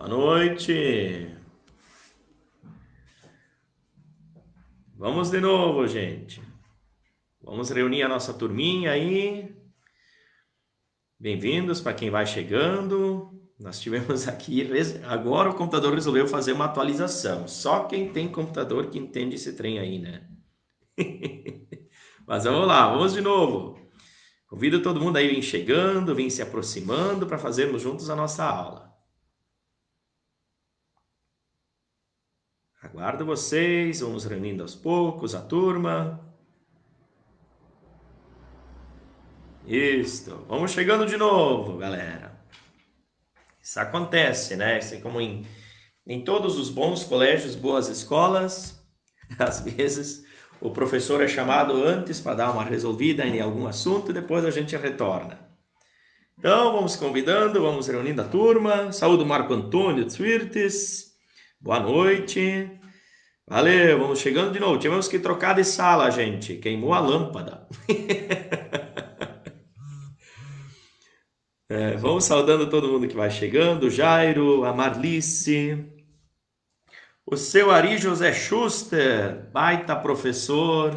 Boa noite. Vamos de novo, gente. Vamos reunir a nossa turminha aí. Bem-vindos para quem vai chegando. Nós tivemos aqui, agora o computador resolveu fazer uma atualização. Só quem tem computador que entende esse trem aí, né? Mas vamos lá, vamos de novo. Convido todo mundo aí a vir chegando, vir se aproximando para fazermos juntos a nossa aula. Aguardo vocês, vamos reunindo aos poucos a turma. Isso, vamos chegando de novo, galera. Isso acontece, né? Isso é como em todos os bons colégios, boas escolas, às vezes o professor é chamado antes para dar uma resolvida em algum assunto e depois a gente retorna. Então, vamos convidando, vamos reunindo a turma. Saúde Marco Antônio Tsvirtes. Boa noite. Valeu, vamos chegando de novo. Tivemos que trocar de sala, gente. Queimou a lâmpada. Vamos saudando todo mundo que vai chegando. Jairo, a Marlice, o seu Ari José Schuster, baita professor,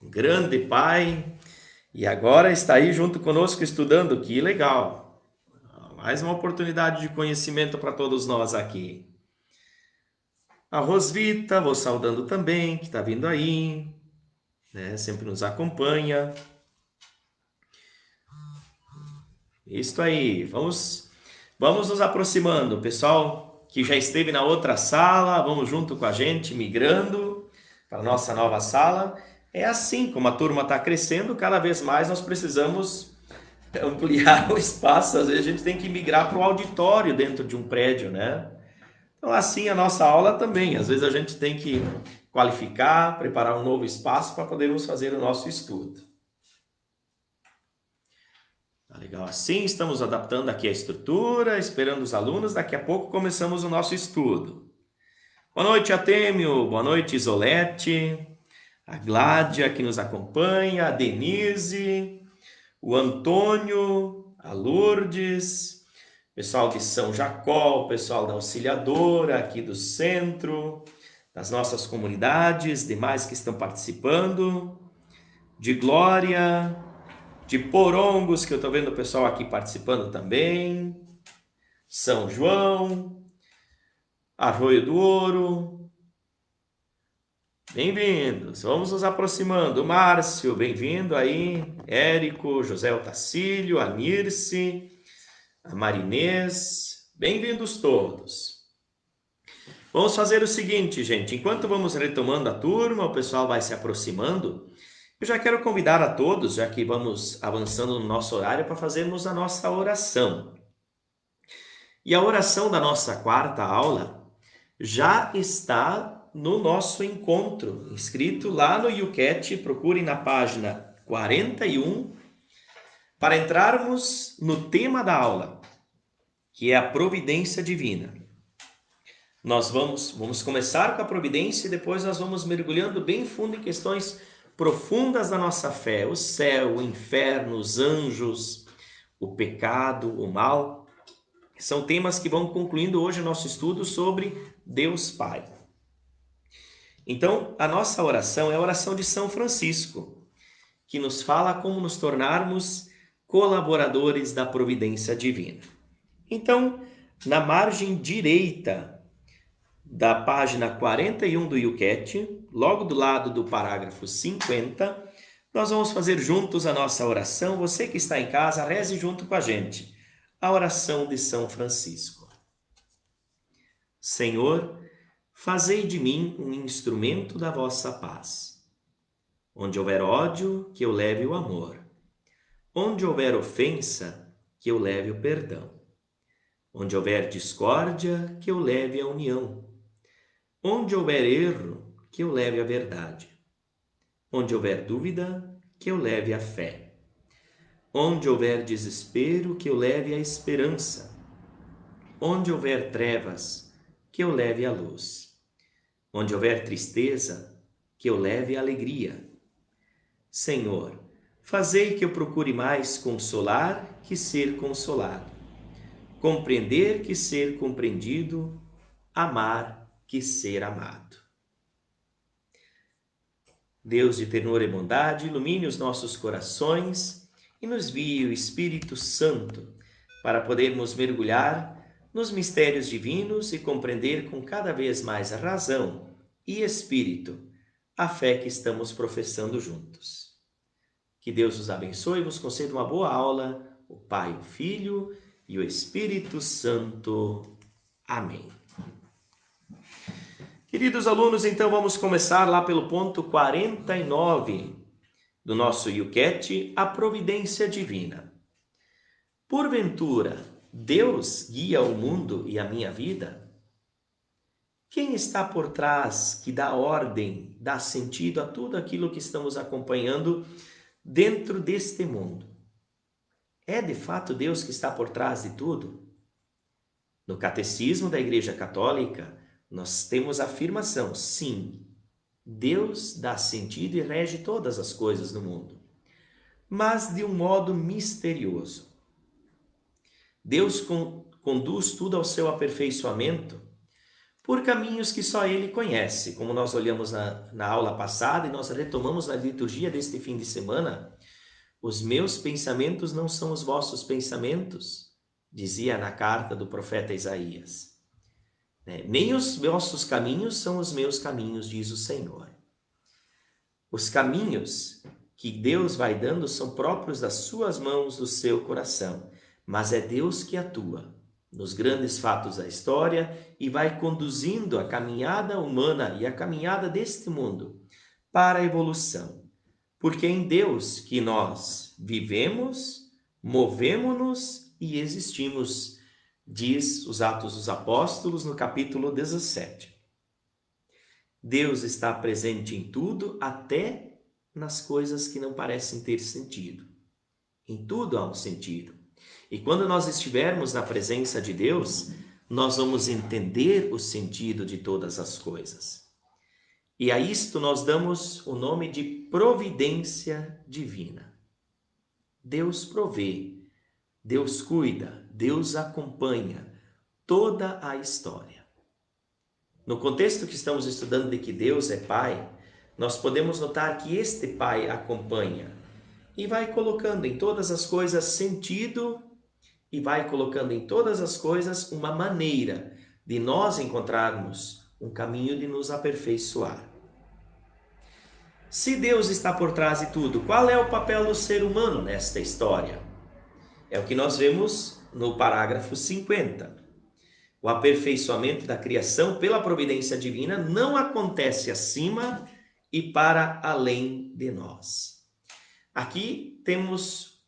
um grande pai, e agora está aí junto conosco estudando. Que legal! Mais uma oportunidade de conhecimento para todos nós aqui. A Rosvita, vou saudando também, que está vindo aí, né? Sempre nos acompanha. Isso aí, vamos nos aproximando, pessoal que já esteve na outra sala, vamos junto com a gente, migrando para a nossa nova sala. É assim, como a turma está crescendo, cada vez mais nós precisamos ampliar o espaço, às vezes a gente tem que migrar para o auditório dentro de um prédio, né? Então assim a nossa aula também, às vezes a gente tem que qualificar, preparar um novo espaço para podermos fazer o nosso estudo. Tá legal assim, estamos adaptando aqui a estrutura, esperando os alunos, daqui a pouco começamos o nosso estudo. Boa noite, Atêmio, boa noite, Isolete, a Gládia que nos acompanha, a Denise, o Antônio, a Lourdes, pessoal de São Jacó, o pessoal da Auxiliadora aqui do centro, das nossas comunidades, demais que estão participando, de Glória, de Porongos, que eu estou vendo o pessoal aqui participando também, São João, Arroio do Ouro. Bem-vindos, vamos nos aproximando. Márcio, bem-vindo aí. Érico, José Otacílio, a Nirce, a Marinês, bem-vindos todos. Vamos fazer o seguinte, gente, enquanto vamos retomando a turma, o pessoal vai se aproximando, eu já quero convidar a todos, já que vamos avançando no nosso horário, para fazermos a nossa oração. E a oração da nossa quarta aula já está no nosso encontro, inscrito lá no YouCat, procurem na página 41, para entrarmos no tema da aula, que é a providência divina. Nós vamos começar com a providência e depois nós vamos mergulhando bem fundo em questões profundas da nossa fé, o céu, o inferno, os anjos, o pecado, o mal. São temas que vão concluindo hoje o nosso estudo sobre Deus Pai. Então, a nossa oração é a oração de São Francisco, que nos fala como nos tornarmos colaboradores da providência divina. Então, na margem direita da página 41 do YouCat, logo do lado do parágrafo 50, nós vamos fazer juntos a nossa oração. Você que está em casa, reze junto com a gente. A oração de São Francisco. Senhor, fazei de mim um instrumento da vossa paz. Onde houver ódio, que eu leve o amor. Onde houver ofensa, que eu leve o perdão. Onde houver discórdia, que eu leve a união. Onde houver erro, que eu leve a verdade. Onde houver dúvida, que eu leve a fé. Onde houver desespero, que eu leve a esperança. Onde houver trevas, que eu leve a luz. Onde houver tristeza, que eu leve a alegria. Senhor, fazei que eu procure mais consolar que ser consolado. compreender que ser compreendido, amar que ser amado. Deus de ternura e bondade, ilumine os nossos corações e nos envie o Espírito Santo para podermos mergulhar nos mistérios divinos e compreender com cada vez mais razão e espírito a fé que estamos professando juntos. Que Deus os abençoe e vos conceda uma boa aula, o Pai, o Filho e o Espírito Santo. Amém. Queridos alunos, então vamos começar lá pelo ponto 49 do nosso YouCat, a providência divina. Porventura, Deus guia o mundo e a minha vida? Quem está por trás que dá ordem, dá sentido a tudo aquilo que estamos acompanhando dentro deste mundo? É de fato Deus que está por trás de tudo? No Catecismo da Igreja Católica, nós temos a afirmação, sim, Deus dá sentido e rege todas as coisas no mundo, mas de um modo misterioso. Deus conduz tudo ao seu aperfeiçoamento por caminhos que só Ele conhece, como nós olhamos na aula passada e nós retomamos na liturgia deste fim de semana. Os meus pensamentos não são os vossos pensamentos, dizia na carta do profeta Isaías. Nem os vossos caminhos são os meus caminhos, diz o Senhor. Os caminhos que Deus vai dando são próprios das suas mãos, do seu coração, mas é Deus que atua nos grandes fatos da história e vai conduzindo a caminhada humana e a caminhada deste mundo para a evolução. Porque é em Deus que nós vivemos, movemos-nos e existimos, diz os Atos dos Apóstolos no capítulo 17. Deus está presente em tudo, até nas coisas que não parecem ter sentido. Em tudo há um sentido. E quando nós estivermos na presença de Deus, nós vamos entender o sentido de todas as coisas. E a isto nós damos o nome de providência divina. Deus provê, Deus cuida, Deus acompanha toda a história. No contexto que estamos estudando de que Deus é Pai, nós podemos notar que este Pai acompanha e vai colocando em todas as coisas sentido e vai colocando em todas as coisas uma maneira de nós encontrarmos um caminho de nos aperfeiçoar. Se Deus está por trás de tudo, qual é o papel do ser humano nesta história? É o que nós vemos no parágrafo 50. O aperfeiçoamento da criação pela providência divina não acontece acima e para além de nós. Aqui temos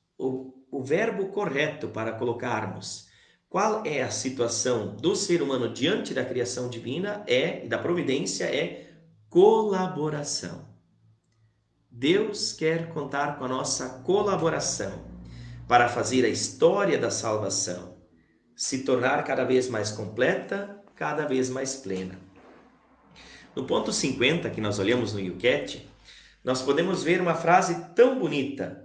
o verbo correto para colocarmos qual é a situação do ser humano diante da criação divina e da providência é colaboração. Deus quer contar com a nossa colaboração para fazer a história da salvação se tornar cada vez mais completa, cada vez mais plena. No ponto 50, que nós olhamos no YouCat, nós podemos ver uma frase tão bonita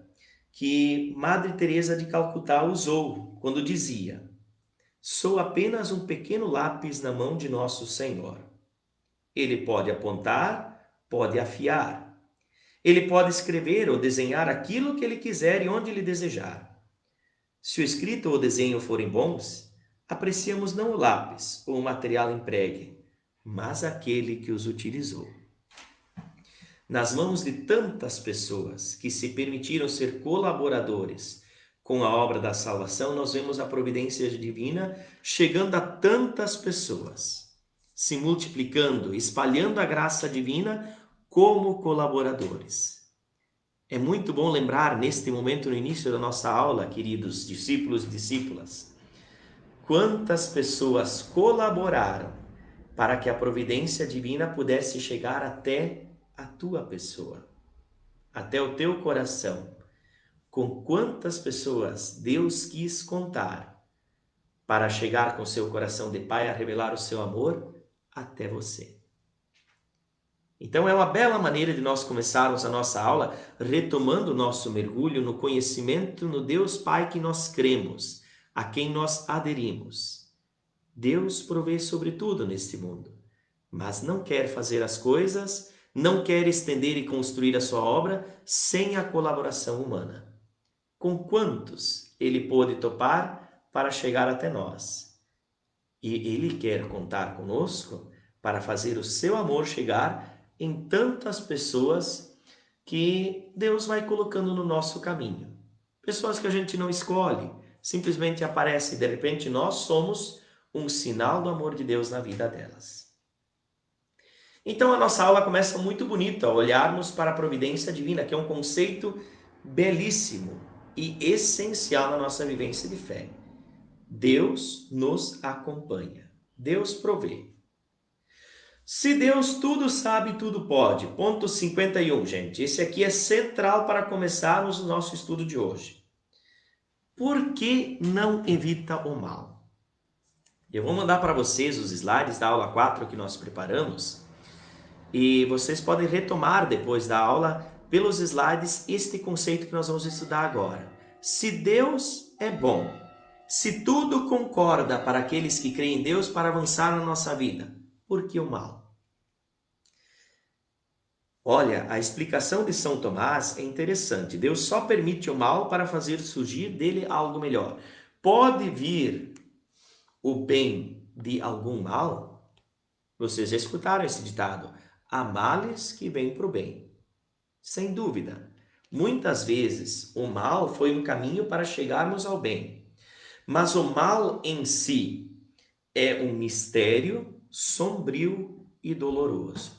que Madre Teresa de Calcutá usou quando dizia: sou apenas um pequeno lápis na mão de nosso Senhor. Ele pode apontar, pode afiar. Ele pode escrever ou desenhar aquilo que ele quiser e onde ele desejar. Se o escrito ou o desenho forem bons, apreciamos não o lápis ou o material empregue, mas aquele que os utilizou. Nas mãos de tantas pessoas que se permitiram ser colaboradores com a obra da salvação, nós vemos a providência divina chegando a tantas pessoas, se multiplicando, espalhando a graça divina como colaboradores. É muito bom lembrar neste momento, no início da nossa aula, queridos discípulos e discípulas, quantas pessoas colaboraram para que a providência divina pudesse chegar até a tua pessoa, até o teu coração. Com quantas pessoas Deus quis contar para chegar com seu coração de Pai a revelar o seu amor até você. Então é uma bela maneira de nós começarmos a nossa aula retomando o nosso mergulho no conhecimento no Deus Pai que nós cremos, a quem nós aderimos. Deus provê sobre tudo neste mundo, mas não quer fazer as coisas, não quer estender e construir a sua obra sem a colaboração humana. Com quantos ele pôde topar para chegar até nós? E ele quer contar conosco para fazer o seu amor chegar em tantas pessoas que Deus vai colocando no nosso caminho. Pessoas que a gente não escolhe, simplesmente aparecem e de repente nós somos um sinal do amor de Deus na vida delas. Então a nossa aula começa muito bonita, ao olharmos para a providência divina, que é um conceito belíssimo e essencial na nossa vivência de fé. Deus nos acompanha, Deus provê. Se Deus tudo sabe, tudo pode. Ponto 51, gente. Esse aqui é central para começarmos o nosso estudo de hoje. Por que não evita o mal? Eu vou mandar para vocês os slides da aula 4 que nós preparamos e vocês podem retomar depois da aula pelos slides este conceito que nós vamos estudar agora. Se Deus é bom, se tudo concorda para aqueles que creem em Deus para avançar na nossa vida, por que o mal? Olha, a explicação de São Tomás é interessante. Deus só permite o mal para fazer surgir dele algo melhor. Pode vir o bem de algum mal? Vocês já escutaram esse ditado. Há males que vêm para o bem. Sem dúvida. Muitas vezes o mal foi um caminho para chegarmos ao bem. Mas o mal em si é um mistério sombrio e doloroso.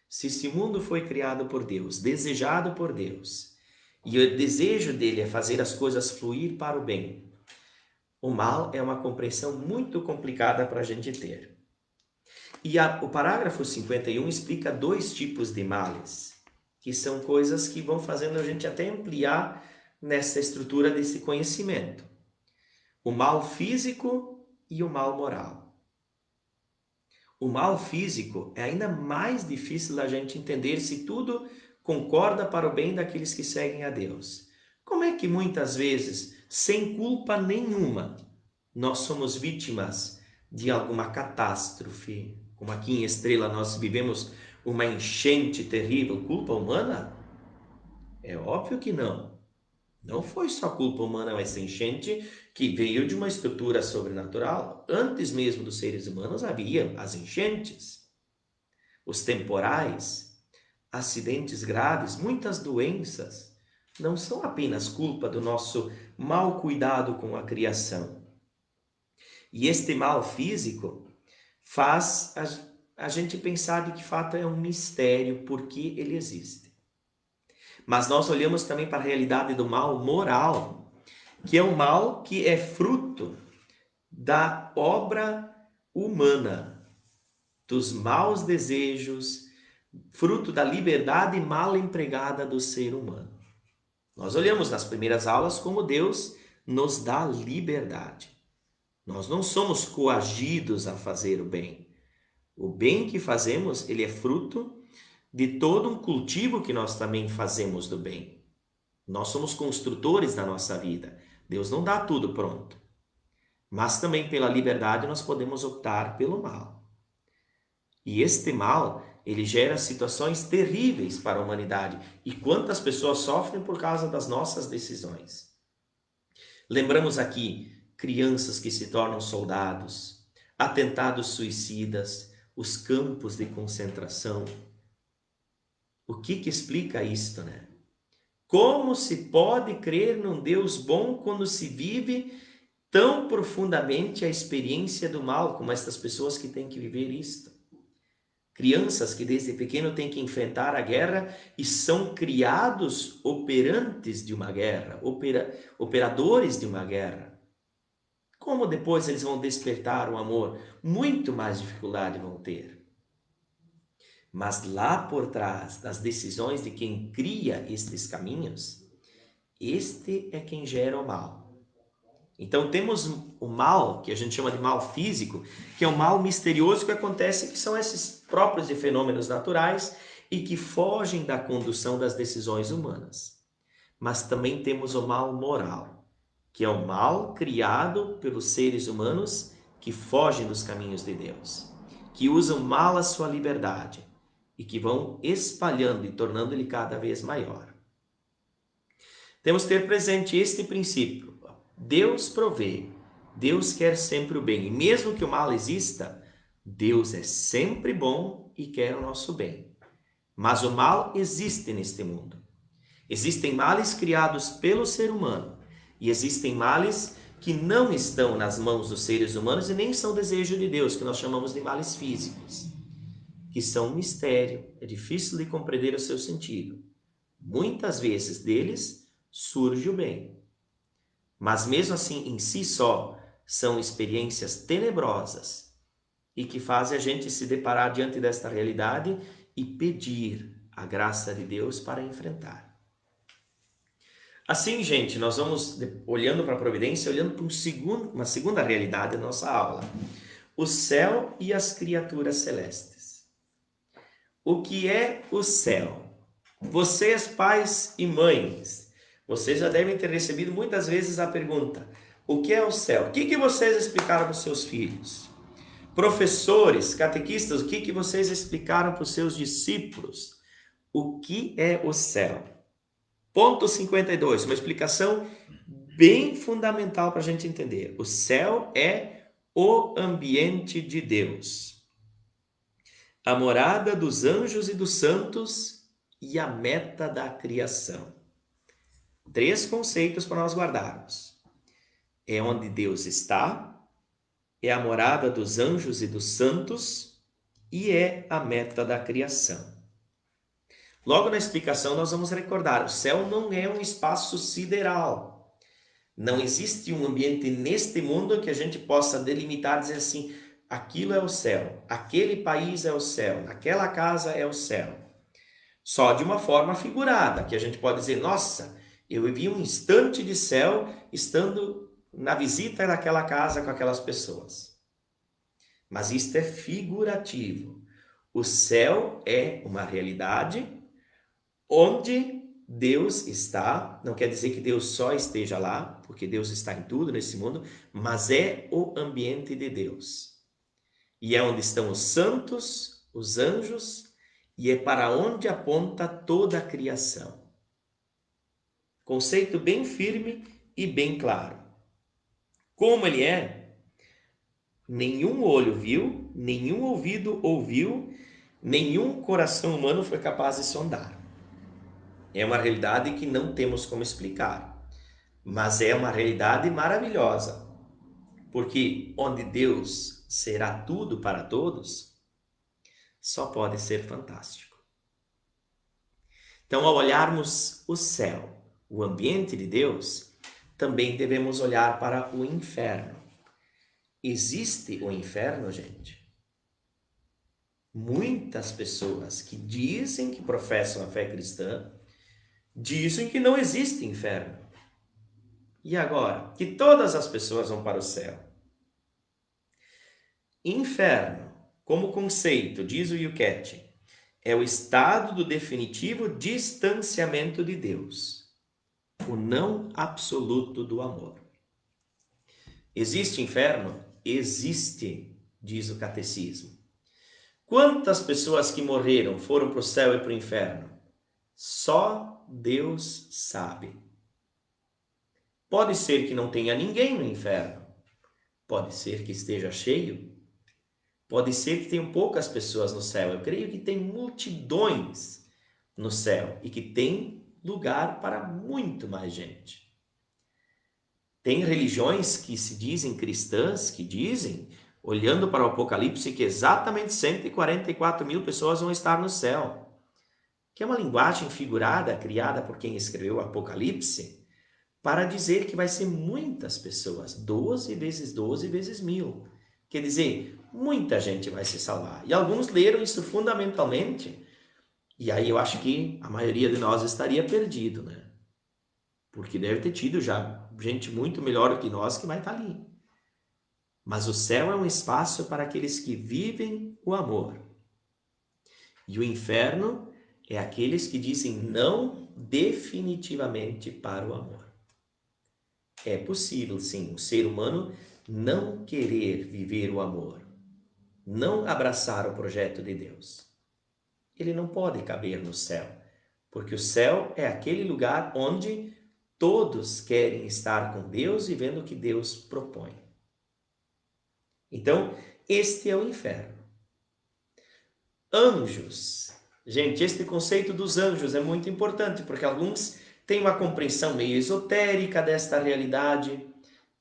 Se esse mundo foi criado por Deus, desejado por Deus, e o desejo dele é fazer as coisas fluir para o bem, o mal é uma compreensão muito complicada para a gente ter. E o parágrafo 51 explica dois tipos de males, que são coisas que vão fazendo a gente até ampliar nessa estrutura desse conhecimento. O mal físico e o mal moral. O mal físico é ainda mais difícil da gente entender se tudo concorda para o bem daqueles que seguem a Deus. Como é que muitas vezes, sem culpa nenhuma, nós somos vítimas de alguma catástrofe? Como aqui em Estrela nós vivemos uma enchente terrível, culpa humana? É óbvio que não. Não foi só culpa humana essa enchente que veio de uma estrutura sobrenatural. Antes mesmo dos seres humanos havia as enchentes, os temporais, acidentes graves, muitas doenças. Não são apenas culpa do nosso mau cuidado com a criação. E este mal físico faz a gente pensar de que fato é um mistério por que ele existe. Mas nós olhamos também para a realidade do mal moral, que é um mal que é fruto da obra humana, dos maus desejos, fruto da liberdade mal empregada do ser humano. Nós olhamos nas primeiras aulas como Deus nos dá liberdade. Nós não somos coagidos a fazer o bem. O bem que fazemos, ele é fruto de todo um cultivo que nós também fazemos do bem. Nós somos construtores da nossa vida. Deus não dá tudo pronto. Mas também pela liberdade nós podemos optar pelo mal. E este mal, ele gera situações terríveis para a humanidade. E quantas pessoas sofrem por causa das nossas decisões. Lembramos aqui crianças que se tornam soldados, atentados suicidas, os campos de concentração. O que explica isto, né? Como se pode crer num Deus bom quando se vive tão profundamente a experiência do mal, como estas pessoas que têm que viver isto? Crianças que desde pequeno têm que enfrentar a guerra e são criados operantes de uma guerra, operadores de uma guerra. Como depois eles vão despertar o amor? Muito mais dificuldade vão ter. Mas lá por trás das decisões de quem cria estes caminhos, este é quem gera o mal. Então temos o mal, que a gente chama de mal físico, que é o mal misterioso que acontece, que são esses próprios de fenômenos naturais e que fogem da condução das decisões humanas. Mas também temos o mal moral, que é o mal criado pelos seres humanos que fogem dos caminhos de Deus, que usam mal a sua liberdade e que vão espalhando e tornando-lhe cada vez maior. Temos que ter presente este princípio. Deus provê, Deus quer sempre o bem. E mesmo que o mal exista, Deus é sempre bom e quer o nosso bem. Mas o mal existe neste mundo. Existem males criados pelo ser humano e existem males que não estão nas mãos dos seres humanos e nem são desejo de Deus, que nós chamamos de males físicos, que são um mistério, é difícil de compreender o seu sentido. Muitas vezes deles surge o bem, mas mesmo assim em si só são experiências tenebrosas e que fazem a gente se deparar diante desta realidade e pedir a graça de Deus para enfrentar. Assim, gente, nós vamos olhando para a providência, olhando para uma segunda realidade da nossa aula. O céu e as criaturas celestes. O que é o céu? Vocês, pais e mães, vocês já devem ter recebido muitas vezes a pergunta: o que é o céu? O que vocês explicaram para os seus filhos? Professores, catequistas, o que vocês explicaram para os seus discípulos? O que é o céu? Ponto 52, uma explicação bem fundamental para a gente entender. O céu é o ambiente de Deus, a morada dos anjos e dos santos e a meta da criação. 3 conceitos para nós guardarmos. É onde Deus está, é a morada dos anjos e dos santos e é a meta da criação. Logo na explicação nós vamos recordar, o céu não é um espaço sideral. Não existe um ambiente neste mundo que a gente possa delimitar e dizer assim, aquilo é o céu, aquele país é o céu, aquela casa é o céu. Só de uma forma figurada, que a gente pode dizer, nossa, eu vivi um instante de céu estando na visita daquela casa com aquelas pessoas. Mas isto é figurativo. O céu é uma realidade onde Deus está, não quer dizer que Deus só esteja lá, porque Deus está em tudo nesse mundo, mas é o ambiente de Deus. E é onde estão os santos, os anjos, e é para onde aponta toda a criação. Conceito bem firme e bem claro. Como ele é, nenhum olho viu, nenhum ouvido ouviu, nenhum coração humano foi capaz de sondar. É uma realidade que não temos como explicar, mas é uma realidade maravilhosa, porque onde Deus será tudo para todos, só pode ser fantástico. Então, ao olharmos o céu, o ambiente de Deus, também devemos olhar para o inferno. Existe o inferno, gente? Muitas pessoas que dizem que professam a fé cristã dizem que não existe inferno. E agora? Que todas as pessoas vão para o céu. Inferno, como conceito, diz o Yucat, é o estado do definitivo distanciamento de Deus, o não absoluto do amor. Existe inferno? Existe, diz o catecismo. Quantas pessoas que morreram foram para o céu e para o inferno? Só Deus sabe. Pode ser que não tenha ninguém no inferno. Pode ser que esteja cheio. Pode ser que tenham poucas pessoas no céu. Eu creio que tem multidões no céu e que tem lugar para muito mais gente. Tem religiões que se dizem cristãs, que dizem, olhando para o Apocalipse, que exatamente 144 mil pessoas vão estar no céu. Que é uma linguagem figurada, criada por quem escreveu o Apocalipse, para dizer que vai ser muitas pessoas, 12 vezes 12 vezes 1000. Quer dizer, muita gente vai se salvar. E alguns leram isso fundamentalmente, e aí eu acho que a maioria de nós estaria perdido, né? Porque deve ter tido já gente muito melhor do que nós que vai estar ali. Mas o céu é um espaço para aqueles que vivem o amor. E o inferno é aqueles que dizem não definitivamente para o amor. É possível, sim, o ser humano não querer viver o amor, não abraçar o projeto de Deus. Ele não pode caber no céu, porque o céu é aquele lugar onde todos querem estar com Deus e vendo o que Deus propõe. Então, este é o inferno. Anjos. Gente, este conceito dos anjos é muito importante, porque alguns têm uma compreensão meio esotérica desta realidade.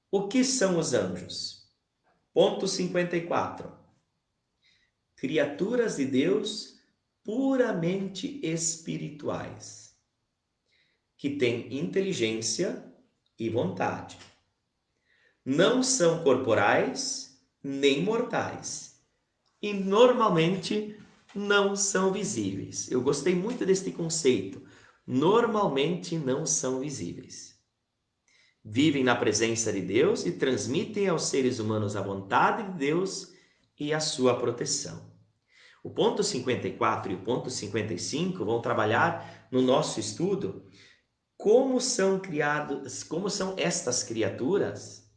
O que são os anjos? Ponto 54. Criaturas de Deus puramente espirituais, que têm inteligência e vontade. Não são corporais nem mortais e normalmente não são visíveis. Eu gostei muito deste conceito. Normalmente não são visíveis. Vivem na presença de Deus e transmitem aos seres humanos a vontade de Deus e a sua proteção. O ponto 54 e o ponto 55 vão trabalhar no nosso estudo como são estas criaturas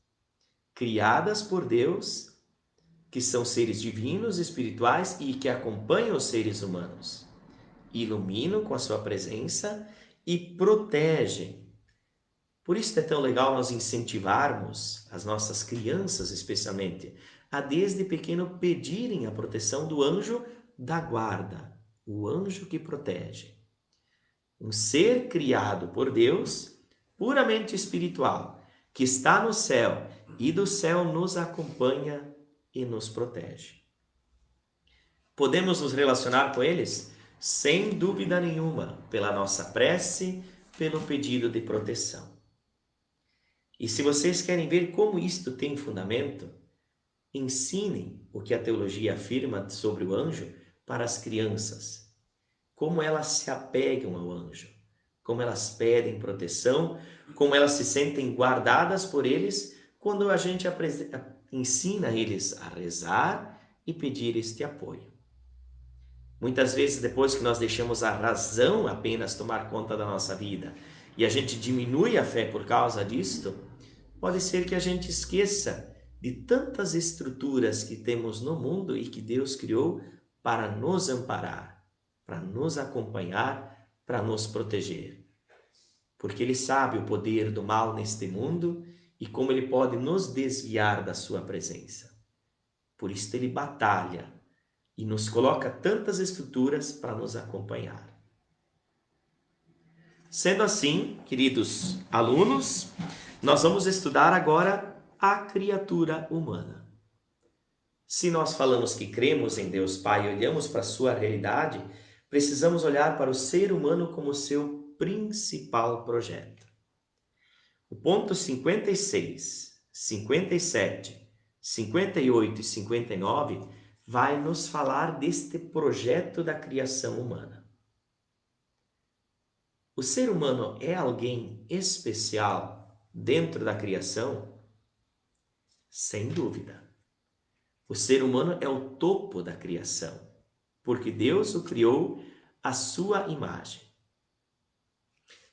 criadas por Deus, que são seres divinos, espirituais e que acompanham os seres humanos, iluminam com a sua presença e protegem. Por isso é tão legal nós incentivarmos as nossas crianças, especialmente, a desde pequeno pedirem a proteção do anjo da guarda, o anjo que protege. Um ser criado por Deus, puramente espiritual, que está no céu e do céu nos acompanha e nos protege. Podemos nos relacionar com eles? Sem dúvida nenhuma, pela nossa prece, pelo pedido de proteção. E se vocês querem ver como isto tem fundamento, ensinem o que a teologia afirma sobre o anjo para as crianças. Como elas se apegam ao anjo, como elas pedem proteção, como elas se sentem guardadas por eles quando a gente ensina eles a rezar e pedir este apoio. Muitas vezes, depois que nós deixamos a razão apenas tomar conta da nossa vida e a gente diminui a fé por causa disto, pode ser que a gente esqueça de tantas estruturas que temos no mundo e que Deus criou para nos amparar, para nos acompanhar, para nos proteger. Porque Ele sabe o poder do mal neste mundo e como Ele pode nos desviar da sua presença. Por isso Ele batalha e nos coloca tantas estruturas para nos acompanhar. Sendo assim, queridos alunos, nós vamos estudar agora a criatura humana. Se nós falamos que cremos em Deus Pai e olhamos para a sua realidade, precisamos olhar para o ser humano como seu principal projeto. O ponto 56, 57, 58 e 59 vai nos falar deste projeto da criação humana. O ser humano é alguém especial dentro da criação? Sem dúvida. O ser humano é o topo da criação, porque Deus o criou à sua imagem.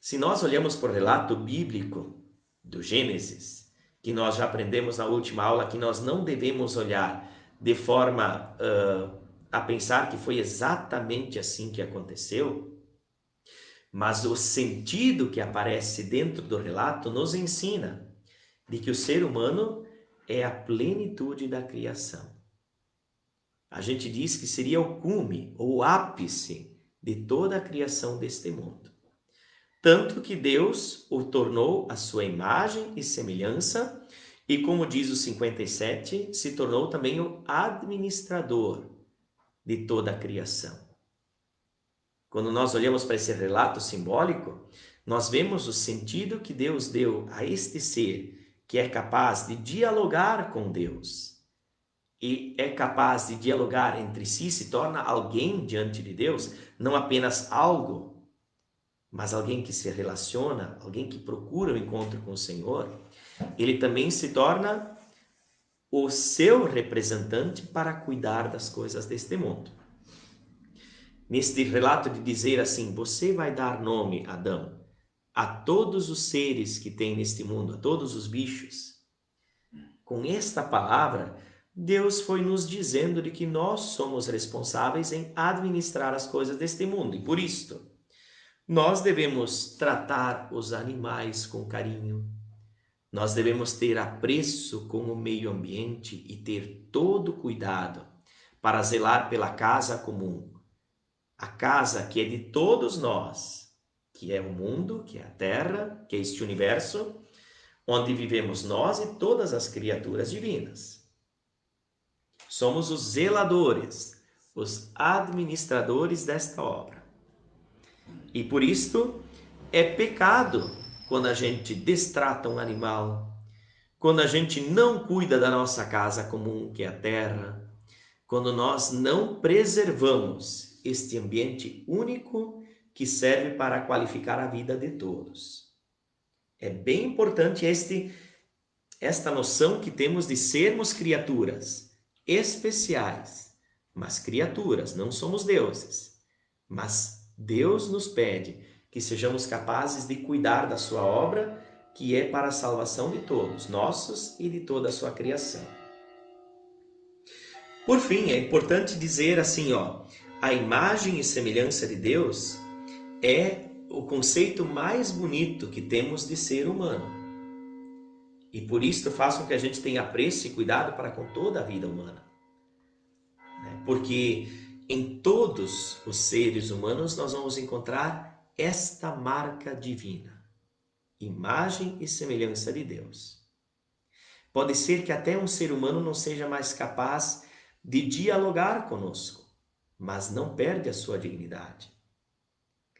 Se nós olhamos para o relato bíblico do Gênesis, que nós já aprendemos na última aula, que nós não devemos olhar de forma a pensar que foi exatamente assim que aconteceu, mas o sentido que aparece dentro do relato nos ensina de que o ser humano é a plenitude da criação. A gente diz que seria o cume, ou o ápice de toda a criação deste mundo. Tanto que Deus o tornou a sua imagem e semelhança, e como diz o 57, se tornou também o administrador de toda a criação. Quando nós olhamos para esse relato simbólico, nós vemos o sentido que Deus deu a este ser, que é capaz de dialogar com Deus, e é capaz de dialogar entre si, se torna alguém diante de Deus, não apenas algo, mas alguém que se relaciona, alguém que procura o encontro com o Senhor. Ele também se torna o seu representante para cuidar das coisas deste mundo. Neste relato de dizer assim, você vai dar nome a Adão, a todos os seres que tem neste mundo, a todos os bichos. Com esta palavra, Deus foi nos dizendo de que nós somos responsáveis em administrar as coisas deste mundo. E por isto, nós devemos tratar os animais com carinho. Nós devemos ter apreço com o meio ambiente e ter todo cuidado para zelar pela casa comum. A casa que é de todos nós, que é o mundo, que é a Terra, que é este universo, onde vivemos nós e todas as criaturas divinas. Somos os zeladores, os administradores desta obra. E por isto é pecado quando a gente destrata um animal, quando a gente não cuida da nossa casa comum, que é a terra, quando nós não preservamos este ambiente único que serve para qualificar a vida de todos. É bem importante esta noção que temos de sermos criaturas especiais, mas criaturas, não somos deuses. Mas Deus nos pede que sejamos capazes de cuidar da sua obra, que é para a salvação de todos, nossos e de toda a sua criação. Por fim, é importante dizer assim, a imagem e semelhança de Deus é o conceito mais bonito que temos de ser humano. E por isso faz com que a gente tenha apreço e cuidado para com toda a vida humana. Porque em todos os seres humanos nós vamos encontrar esta marca divina. Imagem e semelhança de Deus. Pode ser que até um ser humano não seja mais capaz de dialogar conosco, mas não perde a sua dignidade.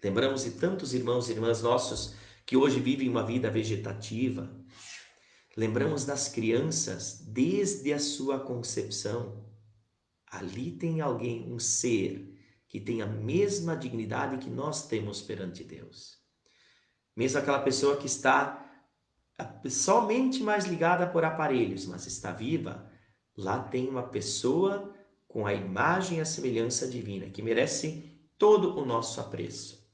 Lembramos de tantos irmãos e irmãs nossos que hoje vivem uma vida vegetativa. Lembramos das crianças desde a sua concepção. Ali tem alguém, um ser, que tem a mesma dignidade que nós temos perante Deus. Mesmo aquela pessoa que está somente mais ligada por aparelhos, mas está viva, lá tem uma pessoa com a imagem e a semelhança divina, que merece todo o nosso apreço.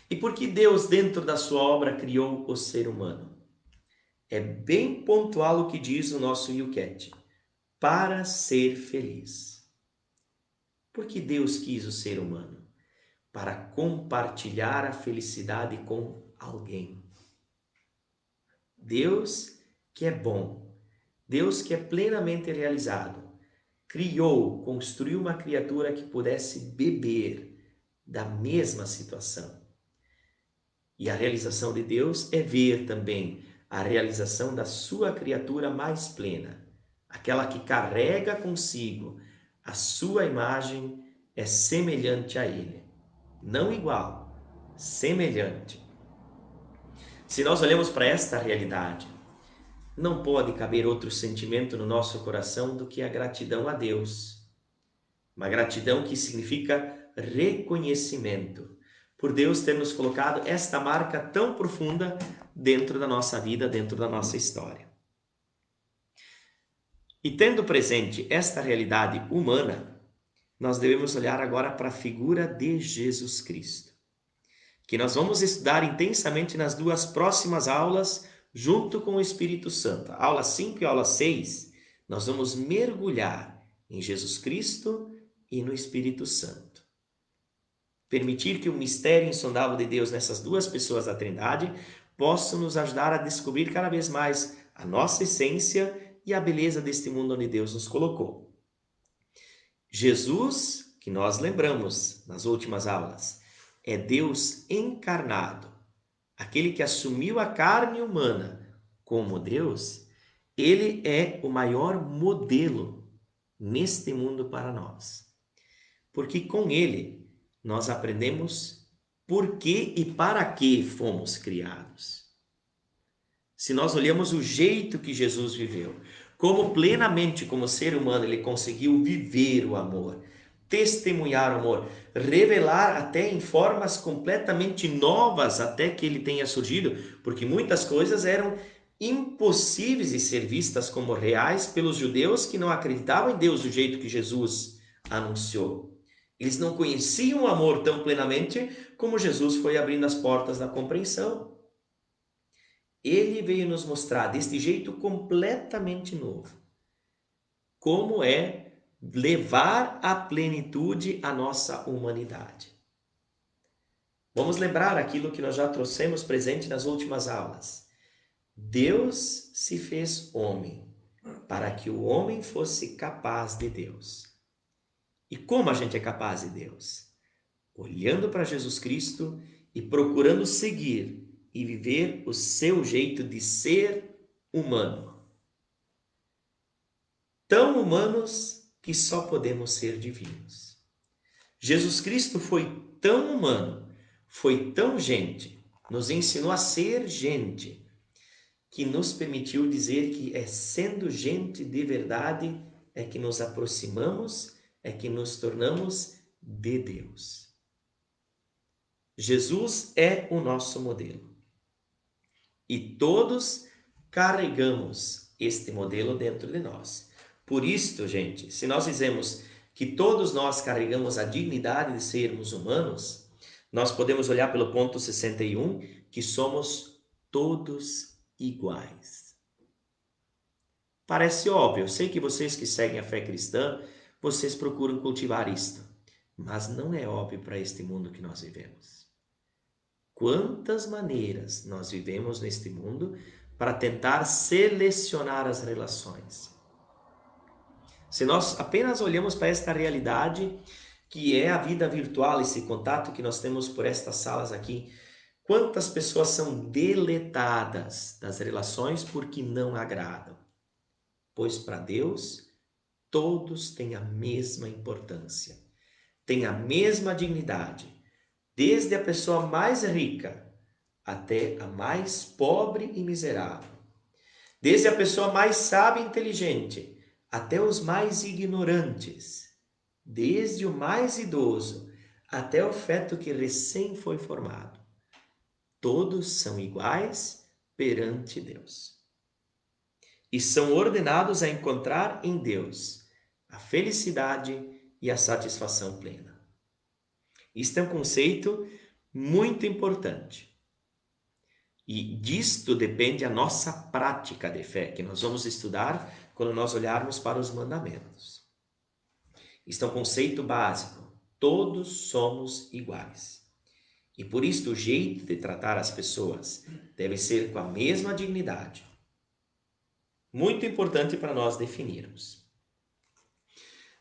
E por que Deus, dentro da sua obra, criou o ser humano? É bem pontual o que diz o nosso Yucat, para ser feliz. Por que Deus quis o ser humano? Para compartilhar a felicidade com alguém. Deus que é bom, Deus que é plenamente realizado, criou, construiu uma criatura que pudesse beber da mesma situação. E a realização de Deus é ver também a realização da sua criatura mais plena, aquela que carrega consigo a sua imagem, é semelhante a Ele. Não igual, semelhante. Se nós olhamos para esta realidade, não pode caber outro sentimento no nosso coração do que a gratidão a Deus. Uma gratidão que significa reconhecimento, por Deus ter nos colocado esta marca tão profunda dentro da nossa vida, dentro da nossa história. E tendo presente esta realidade humana, nós devemos olhar agora para a figura de Jesus Cristo, que nós vamos estudar intensamente nas duas próximas aulas, junto com o Espírito Santo. Aula 5 e aula 6, nós vamos mergulhar em Jesus Cristo e no Espírito Santo. Permitir que o mistério insondável de Deus nessas duas pessoas da Trindade possa nos ajudar a descobrir cada vez mais a nossa essência e a beleza deste mundo onde Deus nos colocou. Jesus, que nós lembramos nas últimas aulas, é Deus encarnado, aquele que assumiu a carne humana como Deus. Ele é o maior modelo neste mundo para nós, porque com ele nós aprendemos por que e para que fomos criados. Se nós olhamos o jeito que Jesus viveu, como plenamente como ser humano ele conseguiu viver o amor, testemunhar o amor, revelar até em formas completamente novas até que ele tenha surgido, porque muitas coisas eram impossíveis de ser vistas como reais pelos judeus que não acreditavam em Deus do jeito que Jesus anunciou. Eles não conheciam o amor tão plenamente como Jesus foi abrindo as portas da compreensão. Ele veio nos mostrar deste jeito completamente novo como é levar à plenitude a nossa humanidade. Vamos lembrar aquilo que nós já trouxemos presente nas últimas aulas. Deus se fez homem para que o homem fosse capaz de Deus. E como a gente é capaz de Deus? Olhando para Jesus Cristo e procurando seguir e viver o seu jeito de ser humano. Tão humanos que só podemos ser divinos. Jesus Cristo foi tão humano, foi tão gente, nos ensinou a ser gente, que nos permitiu dizer que é sendo gente de verdade é que nos aproximamos, é que nos tornamos de Deus. Jesus é o nosso modelo. E todos carregamos este modelo dentro de nós. Por isto, gente, se nós dizemos que todos nós carregamos a dignidade de sermos humanos, nós podemos olhar pelo ponto 61, que somos todos iguais. Parece óbvio, eu sei que vocês que seguem a fé cristã, vocês procuram cultivar isto, mas não é óbvio para este mundo que nós vivemos. Quantas maneiras nós vivemos neste mundo para tentar selecionar as relações. Se nós apenas olhamos para esta realidade, que é a vida virtual, esse contato que nós temos por estas salas aqui, quantas pessoas são deletadas das relações porque não agradam? Pois para Deus, todos têm a mesma importância, têm a mesma dignidade, desde a pessoa mais rica até a mais pobre e miserável, desde a pessoa mais sábia e inteligente até os mais ignorantes, desde o mais idoso até o feto que recém foi formado. Todos são iguais perante Deus. E são ordenados a encontrar em Deus a felicidade e a satisfação plena. Isto é um conceito muito importante. E disto depende a nossa prática de fé, que nós vamos estudar quando nós olharmos para os mandamentos. Isto é um conceito básico. Todos somos iguais. E por isso o jeito de tratar as pessoas deve ser com a mesma dignidade. Muito importante para nós definirmos.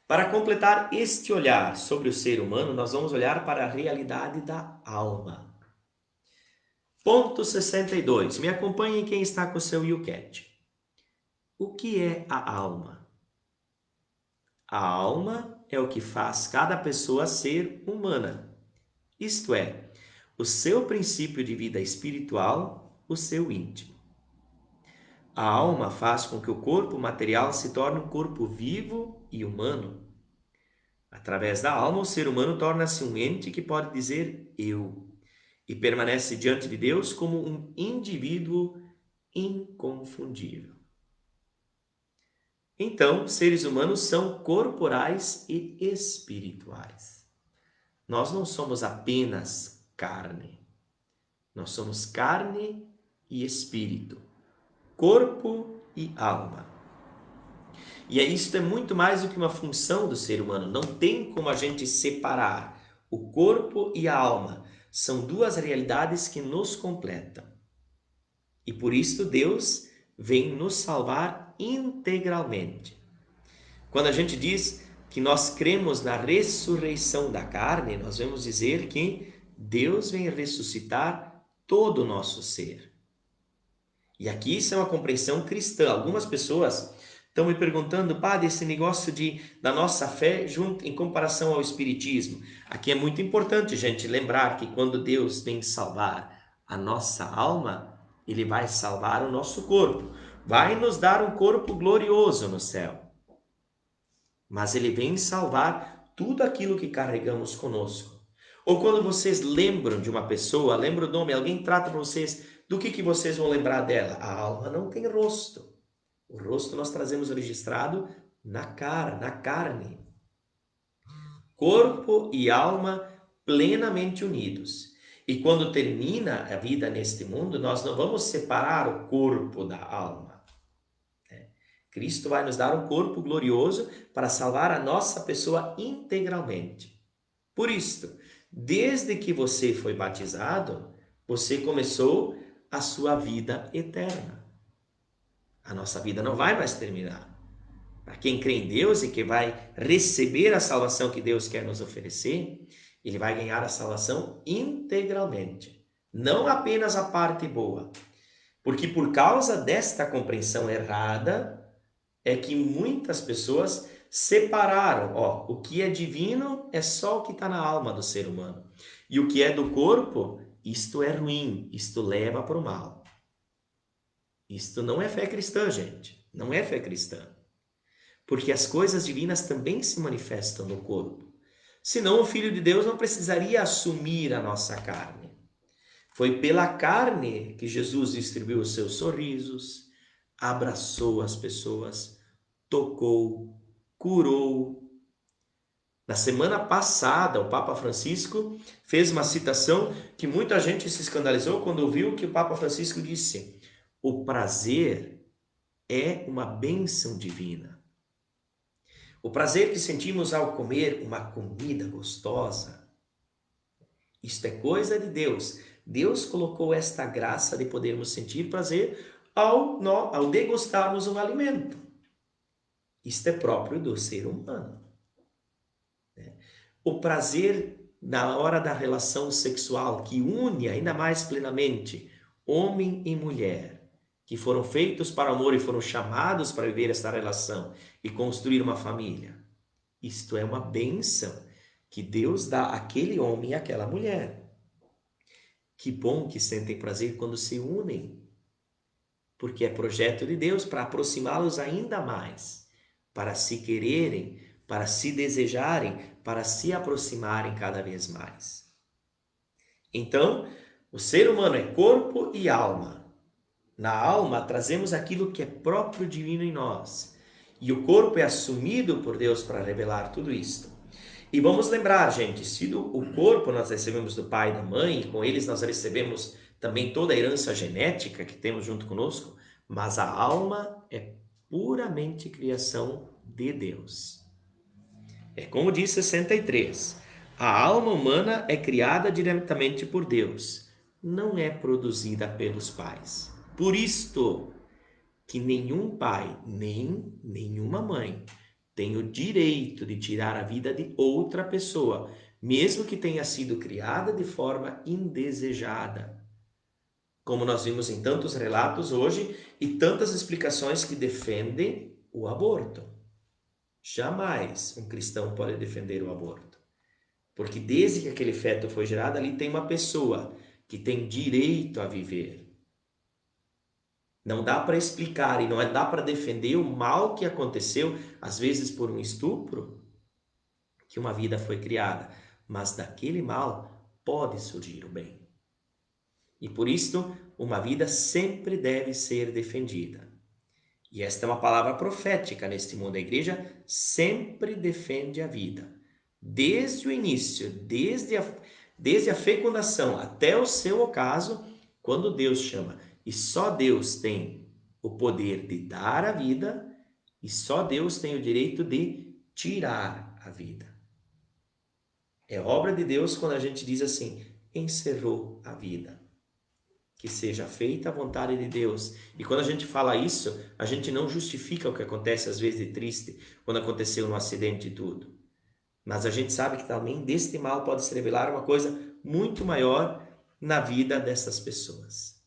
Para completar este olhar sobre o ser humano, nós vamos olhar para a realidade da alma. Ponto 62. Me acompanhem quem está com o seu YouCat. O que é a alma? A alma é o que faz cada pessoa ser humana. Isto é, o seu princípio de vida espiritual, o seu íntimo. A alma faz com que o corpo material se torne um corpo vivo e humano. Através da alma, o ser humano torna-se um ente que pode dizer eu e permanece diante de Deus como um indivíduo inconfundível. Então, seres humanos são corporais e espirituais. Nós não somos apenas carne. Nós somos carne e espírito, corpo e alma. E isto é muito mais do que uma função do ser humano. Não tem como a gente separar o corpo e a alma. São duas realidades que nos completam. E por isso Deus vem nos salvar integralmente. Quando a gente diz que nós cremos na ressurreição da carne, nós vamos dizer que Deus vem ressuscitar todo o nosso ser. E aqui isso é uma compreensão cristã. Algumas pessoas estão me perguntando, padre, esse negócio da nossa fé junto em comparação ao espiritismo. Aqui é muito importante, gente, lembrar que quando Deus vem salvar a nossa alma, Ele vai salvar o nosso corpo. Vai nos dar um corpo glorioso no céu. Mas Ele vem salvar tudo aquilo que carregamos conosco. Ou quando vocês lembram de uma pessoa, lembram o nome, alguém trata para vocês, do que vocês vão lembrar dela? A alma não tem rosto. O rosto nós trazemos registrado na cara, na carne. corpo e alma plenamente unidos. E quando termina a vida neste mundo, nós não vamos separar o corpo da alma. Cristo vai nos dar um corpo glorioso para salvar a nossa pessoa integralmente. Por isto, desde que você foi batizado, você começou a sua vida eterna. A nossa vida não vai mais terminar. Para quem crê em Deus e que vai receber a salvação que Deus quer nos oferecer, ele vai ganhar a salvação integralmente, não apenas a parte boa. Porque por causa desta compreensão errada, é que muitas pessoas separaram, o que é divino é só o que está na alma do ser humano. E o que é do corpo, isto é ruim, isto leva para o mal. Isto não é fé cristã, gente. Não é fé cristã. Porque as coisas divinas também se manifestam no corpo. Senão o Filho de Deus não precisaria assumir a nossa carne. Foi pela carne que Jesus distribuiu os seus sorrisos, abraçou as pessoas, tocou, curou. Na semana passada, o Papa Francisco fez uma citação que muita gente se escandalizou quando ouviu que o Papa Francisco disse: o prazer é uma bênção divina. O prazer que sentimos ao comer uma comida gostosa, isto é coisa de Deus. Deus colocou esta graça de podermos sentir prazer ao degustarmos um alimento. Isto é próprio do ser humano. O prazer na hora da relação sexual, que une ainda mais plenamente homem e mulher, que foram feitos para o amor e foram chamados para viver esta relação e construir uma família. Isto é uma bênção que Deus dá àquele homem e àquela mulher. Que bom que sentem prazer quando se unem, porque é projeto de Deus para aproximá-los ainda mais, para se quererem, para se desejarem, para se aproximarem cada vez mais. Então, o ser humano é corpo e alma. Na alma trazemos aquilo que é próprio divino em nós, e o corpo é assumido por Deus para revelar tudo isto. E vamos lembrar, gente, se o corpo nós recebemos do pai e da mãe, e com eles nós recebemos também toda a herança genética que temos junto conosco, mas a alma é puramente criação de Deus. É como diz 63, a alma humana é criada diretamente por Deus, não é produzida pelos pais. Por isto que nenhum pai, nem nenhuma mãe tem o direito de tirar a vida de outra pessoa, mesmo que tenha sido criada de forma indesejada. Como nós vimos em tantos relatos hoje e tantas explicações que defendem o aborto. Jamais um cristão pode defender o aborto. Porque desde que aquele feto foi gerado, ali tem uma pessoa que tem direito a viver. Não dá para explicar e não dá para defender o mal que aconteceu, às vezes por um estupro, que uma vida foi criada. Mas daquele mal pode surgir o bem. E por isto, uma vida sempre deve ser defendida. E esta é uma palavra profética neste mundo. A igreja sempre defende a vida. Desde o início, desde a fecundação até o seu ocaso, quando Deus chama. E só Deus tem o poder de dar a vida e só Deus tem o direito de tirar a vida. É obra de Deus quando a gente diz assim, encerrou a vida. Que seja feita a vontade de Deus. E quando a gente fala isso, a gente não justifica o que acontece às vezes de triste, quando aconteceu um acidente e tudo. Mas a gente sabe que também deste mal pode se revelar uma coisa muito maior na vida dessas pessoas.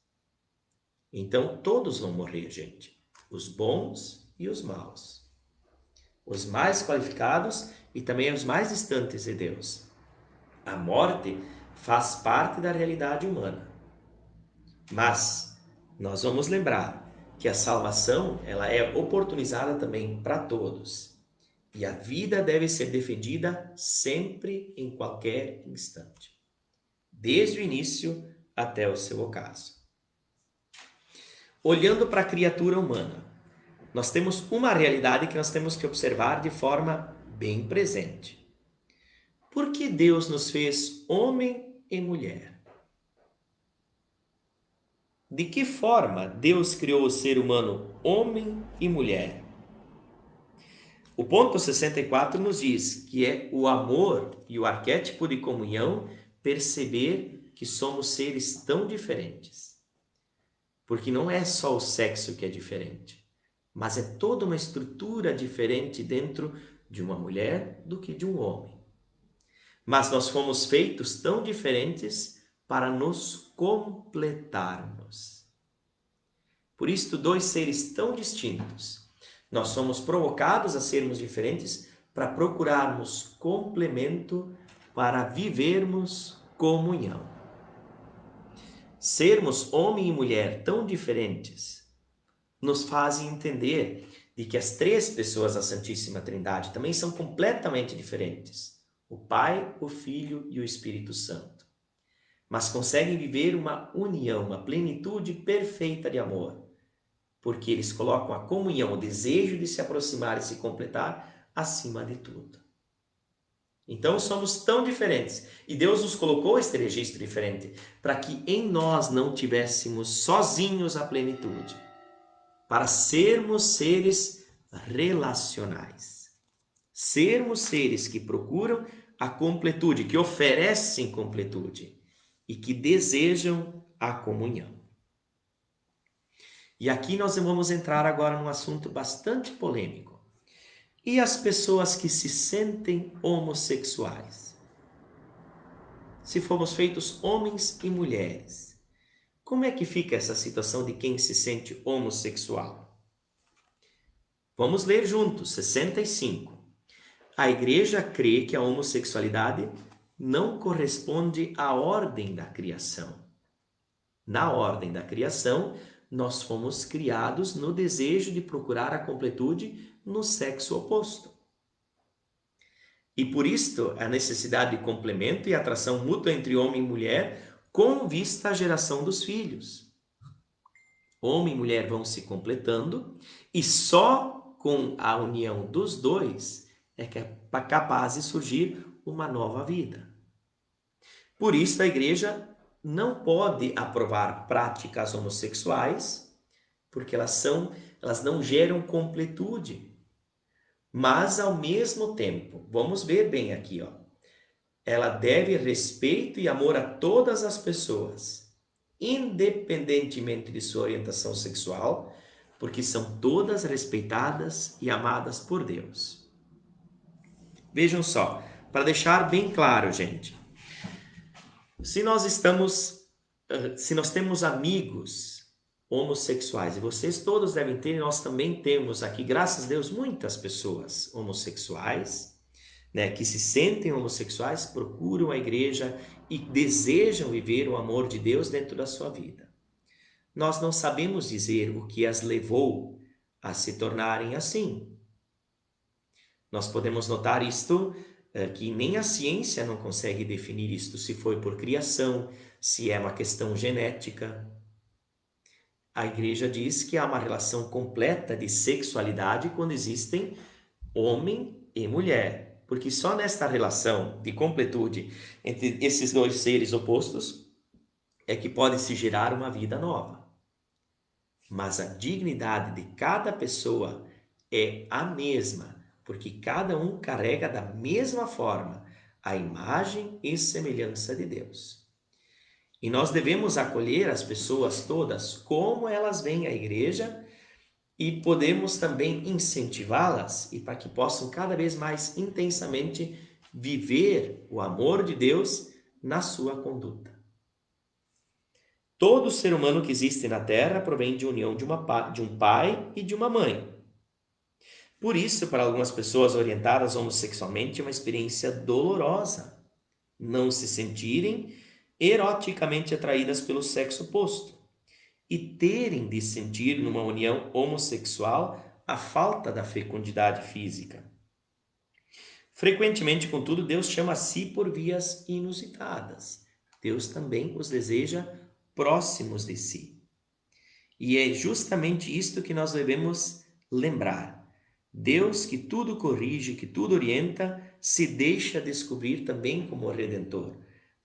Então todos vão morrer, gente. Os bons e os maus. Os mais qualificados e também os mais distantes de Deus. A morte faz parte da realidade humana. Mas nós vamos lembrar que a salvação ela é oportunizada também para todos. E a vida deve ser defendida sempre, em qualquer instante. Desde o início até o seu ocaso. Olhando para a criatura humana, nós temos uma realidade que nós temos que observar de forma bem presente. Por que Deus nos fez homem e mulher? De que forma Deus criou o ser humano homem e mulher? O ponto 64 nos diz que é o amor e o arquétipo de comunhão perceber que somos seres tão diferentes. Porque não é só o sexo que é diferente, mas é toda uma estrutura diferente dentro de uma mulher do que de um homem. Mas nós fomos feitos tão diferentes para nos completarmos. Por isto, dois seres tão distintos. Nós somos provocados a sermos diferentes para procurarmos complemento, para vivermos comunhão. Sermos homem e mulher tão diferentes nos fazem entender de que as três pessoas da Santíssima Trindade também são completamente diferentes. O Pai, o Filho e o Espírito Santo. Mas conseguem viver uma união, uma plenitude perfeita de amor. Porque eles colocam a comunhão, o desejo de se aproximar e se completar acima de tudo. Então somos tão diferentes. E Deus nos colocou este registro diferente para que em nós não tivéssemos sozinhos a plenitude. Para sermos seres relacionais. Sermos seres que procuram a completude, que oferecem completude e que desejam a comunhão. E aqui nós vamos entrar agora num assunto bastante polêmico. E as pessoas que se sentem homossexuais? Se fomos feitos homens e mulheres, como é que fica essa situação de quem se sente homossexual? Vamos ler juntos, 65. A Igreja crê que a homossexualidade não corresponde à ordem da criação. Na ordem da criação, nós fomos criados no desejo de procurar a completude no sexo oposto. E por isto, a necessidade de complemento e atração mútua entre homem e mulher com vista à geração dos filhos. Homem e mulher vão se completando e só com a união dos dois é capaz de surgir uma nova vida. Por isso, a Igreja não pode aprovar práticas homossexuais, porque elas não geram completude. Mas, ao mesmo tempo, vamos ver bem aqui, ela deve respeito e amor a todas as pessoas, independentemente de sua orientação sexual, porque são todas respeitadas e amadas por Deus. Vejam só, para deixar bem claro, gente, se nós temos amigos homossexuais, e vocês todos devem ter, nós também temos aqui, graças a Deus, muitas pessoas homossexuais, né, que se sentem homossexuais, procuram a igreja e desejam viver o amor de Deus dentro da sua vida. Nós não sabemos dizer o que as levou a se tornarem assim. Nós podemos notar isto, que nem a ciência não consegue definir isto, se foi por criação, se é uma questão genética. A igreja diz que há uma relação completa de sexualidade quando existem homem e mulher, porque só nesta relação de completude entre esses dois seres opostos é que pode se gerar uma vida nova. Mas a dignidade de cada pessoa é a mesma, porque cada um carrega da mesma forma a imagem e semelhança de Deus. E nós devemos acolher as pessoas todas como elas vêm à igreja e podemos também incentivá-las e para que possam cada vez mais intensamente viver o amor de Deus na sua conduta. Todo ser humano que existe na Terra provém de união de um pai e de uma mãe. Por isso, para algumas pessoas orientadas homossexualmente, é uma experiência dolorosa não se sentirem eroticamente atraídas pelo sexo oposto e terem de sentir numa união homossexual a falta da fecundidade física. Frequentemente, contudo, Deus chama a si por vias inusitadas. Deus também os deseja próximos de si. E é justamente isto que nós devemos lembrar. Deus que tudo corrige, que tudo orienta, se deixa descobrir também como Redentor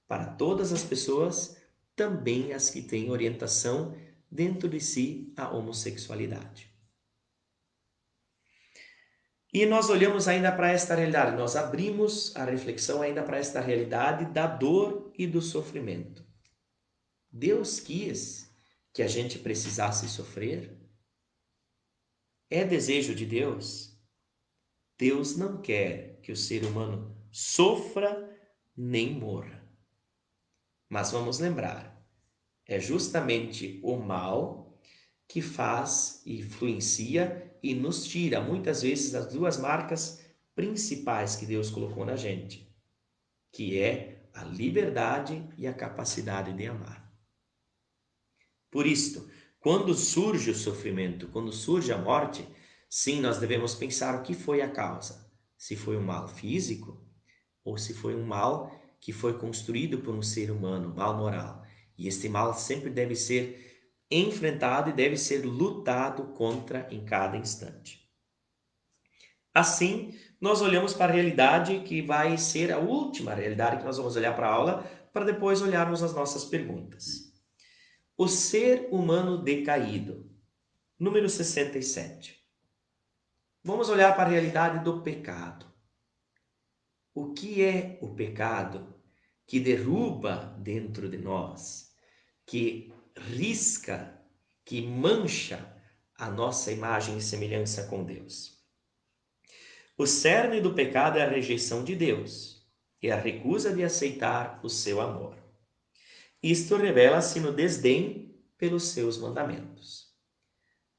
para todas as pessoas, também as que têm orientação dentro de si a homossexualidade. E nós olhamos ainda para esta realidade, nós abrimos a reflexão ainda para esta realidade da dor e do sofrimento. Deus quis que a gente precisasse sofrer? É desejo de Deus? Deus não quer que o ser humano sofra nem morra. Mas vamos lembrar, é justamente o mal que faz e influencia e nos tira muitas vezes as duas marcas principais que Deus colocou na gente, que é a liberdade e a capacidade de amar. Por isto, quando surge o sofrimento, quando surge a morte, sim, nós devemos pensar o que foi a causa. Se foi um mal físico ou se foi um mal que foi construído por um ser humano, mal moral. E este mal sempre deve ser enfrentado e deve ser lutado contra em cada instante. Assim, nós olhamos para a realidade que vai ser a última realidade que nós vamos olhar para a aula, para depois olharmos as nossas perguntas. O ser humano decaído. Número 67. Vamos olhar para a realidade do pecado. O que é o pecado que derruba dentro de nós, que risca, que mancha a nossa imagem e semelhança com Deus? O cerne do pecado é a rejeição de Deus e a recusa de aceitar o seu amor. Isto revela-se no desdém pelos seus mandamentos.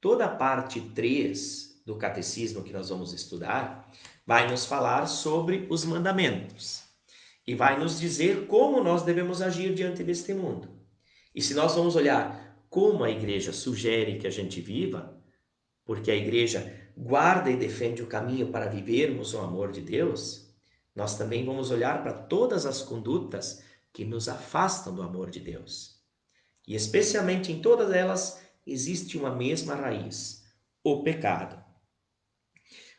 Toda a parte 3 do catecismo que nós vamos estudar vai nos falar sobre os mandamentos e vai nos dizer como nós devemos agir diante deste mundo. E se nós vamos olhar como a igreja sugere que a gente viva, porque a igreja guarda e defende o caminho para vivermos o amor de Deus, nós também vamos olhar para todas as condutas que nos afastam do amor de Deus. E especialmente em todas elas existe uma mesma raiz: o pecado.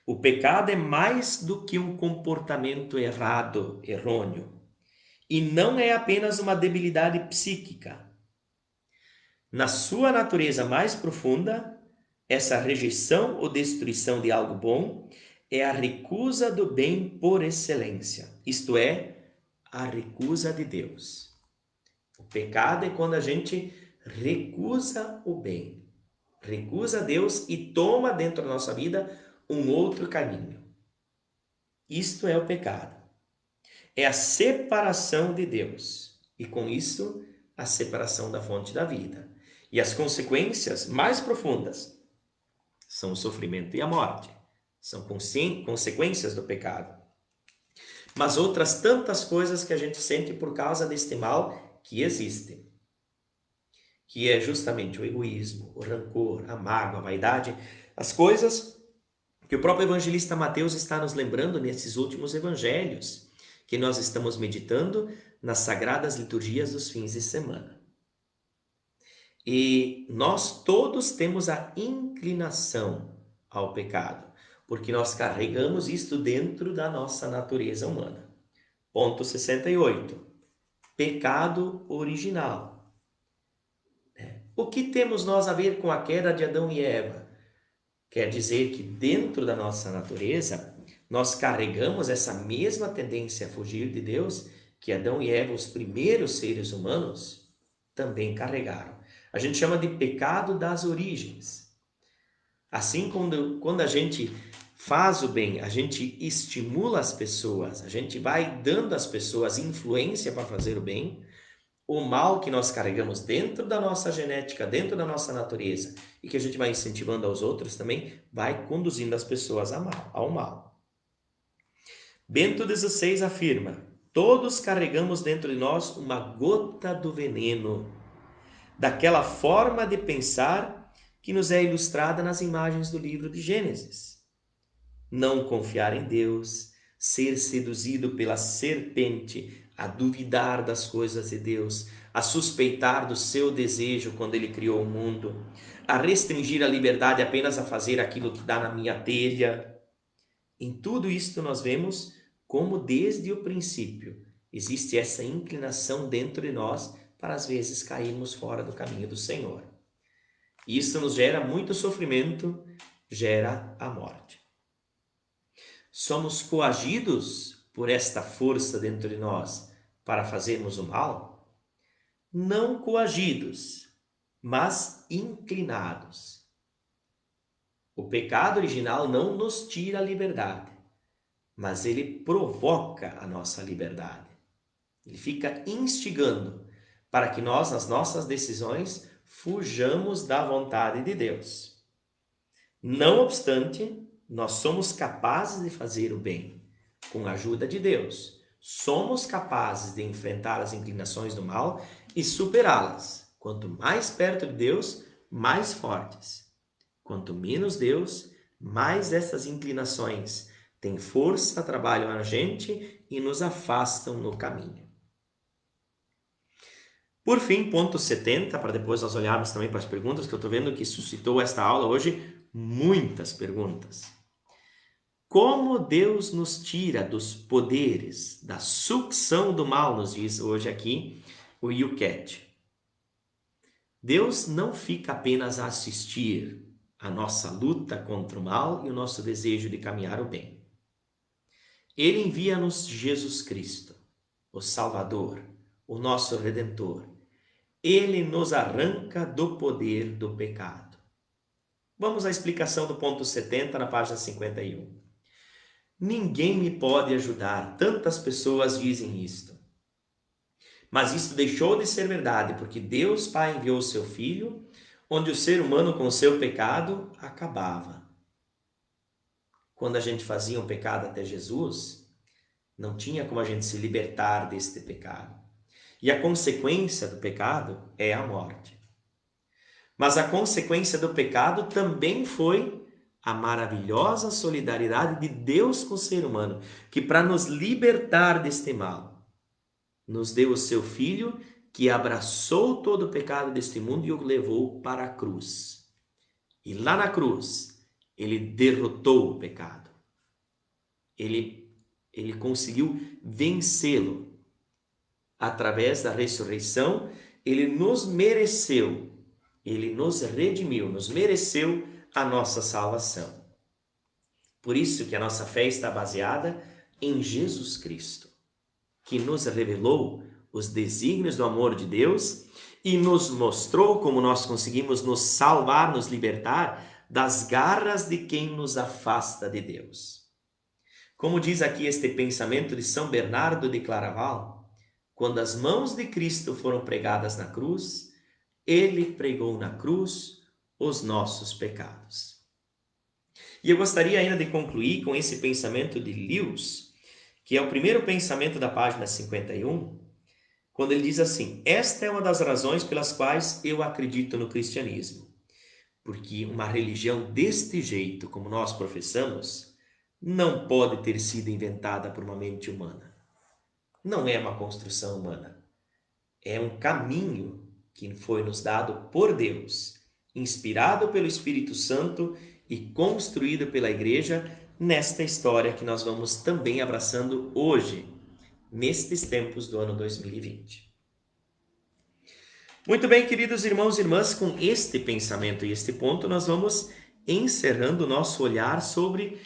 O pecado é mais do que um comportamento errado, errôneo. E não é apenas uma debilidade psíquica. Na sua natureza mais profunda, essa rejeição ou destruição de algo bom é a recusa do bem por excelência, isto é, a recusa de Deus. O pecado é quando a gente recusa o bem, recusa Deus e toma dentro da nossa vida um outro caminho. Isto é o pecado. É a separação de Deus e, com isso, a separação da fonte da vida. E as consequências mais profundas são o sofrimento e a morte. São consequências do pecado. Mas outras tantas coisas que a gente sente por causa deste mal que existem. Que é justamente o egoísmo, o rancor, a mágoa, a vaidade. As coisas que o próprio evangelista Mateus está nos lembrando nesses últimos evangelhos, que nós estamos meditando nas sagradas liturgias dos fins de semana. E nós todos temos a inclinação ao pecado, porque nós carregamos isto dentro da nossa natureza humana. Ponto 68. Pecado original. O que temos nós a ver com a queda de Adão e Eva? Quer dizer que dentro da nossa natureza, nós carregamos essa mesma tendência a fugir de Deus que Adão e Eva, os primeiros seres humanos, também carregaram. A gente chama de pecado das origens. Assim, quando a gente faz o bem, a gente estimula as pessoas, a gente vai dando às pessoas influência para fazer o bem, o mal que nós carregamos dentro da nossa genética, dentro da nossa natureza, e que a gente vai incentivando aos outros também, vai conduzindo as pessoas ao mal. Bento XVI afirma: todos carregamos dentro de nós uma gota do veneno, daquela forma de pensar que nos é ilustrada nas imagens do livro de Gênesis. Não confiar em Deus, ser seduzido pela serpente, a duvidar das coisas de Deus, a suspeitar do seu desejo quando ele criou o mundo, a restringir a liberdade apenas a fazer aquilo que dá na minha telha, Em tudo isto nós vemos como desde o princípio existe essa inclinação dentro de nós para às vezes cairmos fora do caminho do Senhor. Isso nos gera muito sofrimento, gera a morte. Somos coagidos por esta força dentro de nós para fazermos o mal? Não coagidos, mas inclinados. O pecado original não nos tira a liberdade, mas ele provoca a nossa liberdade. Ele fica instigando para que nós, nas nossas decisões, fujamos da vontade de Deus. Não obstante, nós somos capazes de fazer o bem com a ajuda de Deus. Somos capazes de enfrentar as inclinações do mal e superá-las. Quanto mais perto de Deus, mais fortes. Quanto menos Deus, mais essas inclinações têm força, trabalham a gente e nos afastam no caminho. Por fim, ponto 70, para depois nós olharmos também para as perguntas, que eu estou vendo que suscitou esta aula hoje muitas perguntas. Como Deus nos tira dos poderes, da sucção do mal, nos diz hoje aqui o Yucat. Deus não fica apenas a assistir a nossa luta contra o mal e o nosso desejo de caminhar o bem. Ele envia-nos Jesus Cristo, o Salvador, o nosso Redentor. Ele nos arranca do poder do pecado. Vamos à explicação do ponto 70 na página 51. Ninguém me pode ajudar, tantas pessoas dizem isto. Mas isto deixou de ser verdade, porque Deus Pai enviou o seu Filho, onde o ser humano com o seu pecado acabava. Quando a gente fazia um pecado até Jesus, não tinha como a gente se libertar deste pecado. E a consequência do pecado é a morte. Mas a consequência do pecado também foi a maravilhosa solidariedade de Deus com o ser humano, que para nos libertar deste mal, nos deu o seu Filho, que abraçou todo o pecado deste mundo e o levou para a cruz. E lá na cruz, ele derrotou o pecado. Ele conseguiu vencê-lo. Através da ressurreição, ele nos mereceu, ele nos redimiu, nos mereceu a nossa salvação. Por isso que a nossa fé está baseada em Jesus Cristo, que nos revelou os desígnios do amor de Deus e nos mostrou como nós conseguimos nos salvar, nos libertar das garras de quem nos afasta de Deus. Como diz aqui este pensamento de São Bernardo de Claraval, quando as mãos de Cristo foram pregadas na cruz, ele pregou na cruz os nossos pecados. E eu gostaria ainda de concluir com esse pensamento de Lewis, que é o primeiro pensamento da página 51, quando ele diz assim: esta é uma das razões pelas quais eu acredito no cristianismo, porque uma religião deste jeito, como nós professamos, não pode ter sido inventada por uma mente humana. Não é uma construção humana. É um caminho que foi nos dado por Deus, inspirado pelo Espírito Santo e construído pela Igreja nesta história que nós vamos também abraçando hoje, nestes tempos do ano 2020. Muito bem, queridos irmãos e irmãs, com este pensamento e este ponto, nós vamos encerrando o nosso olhar sobre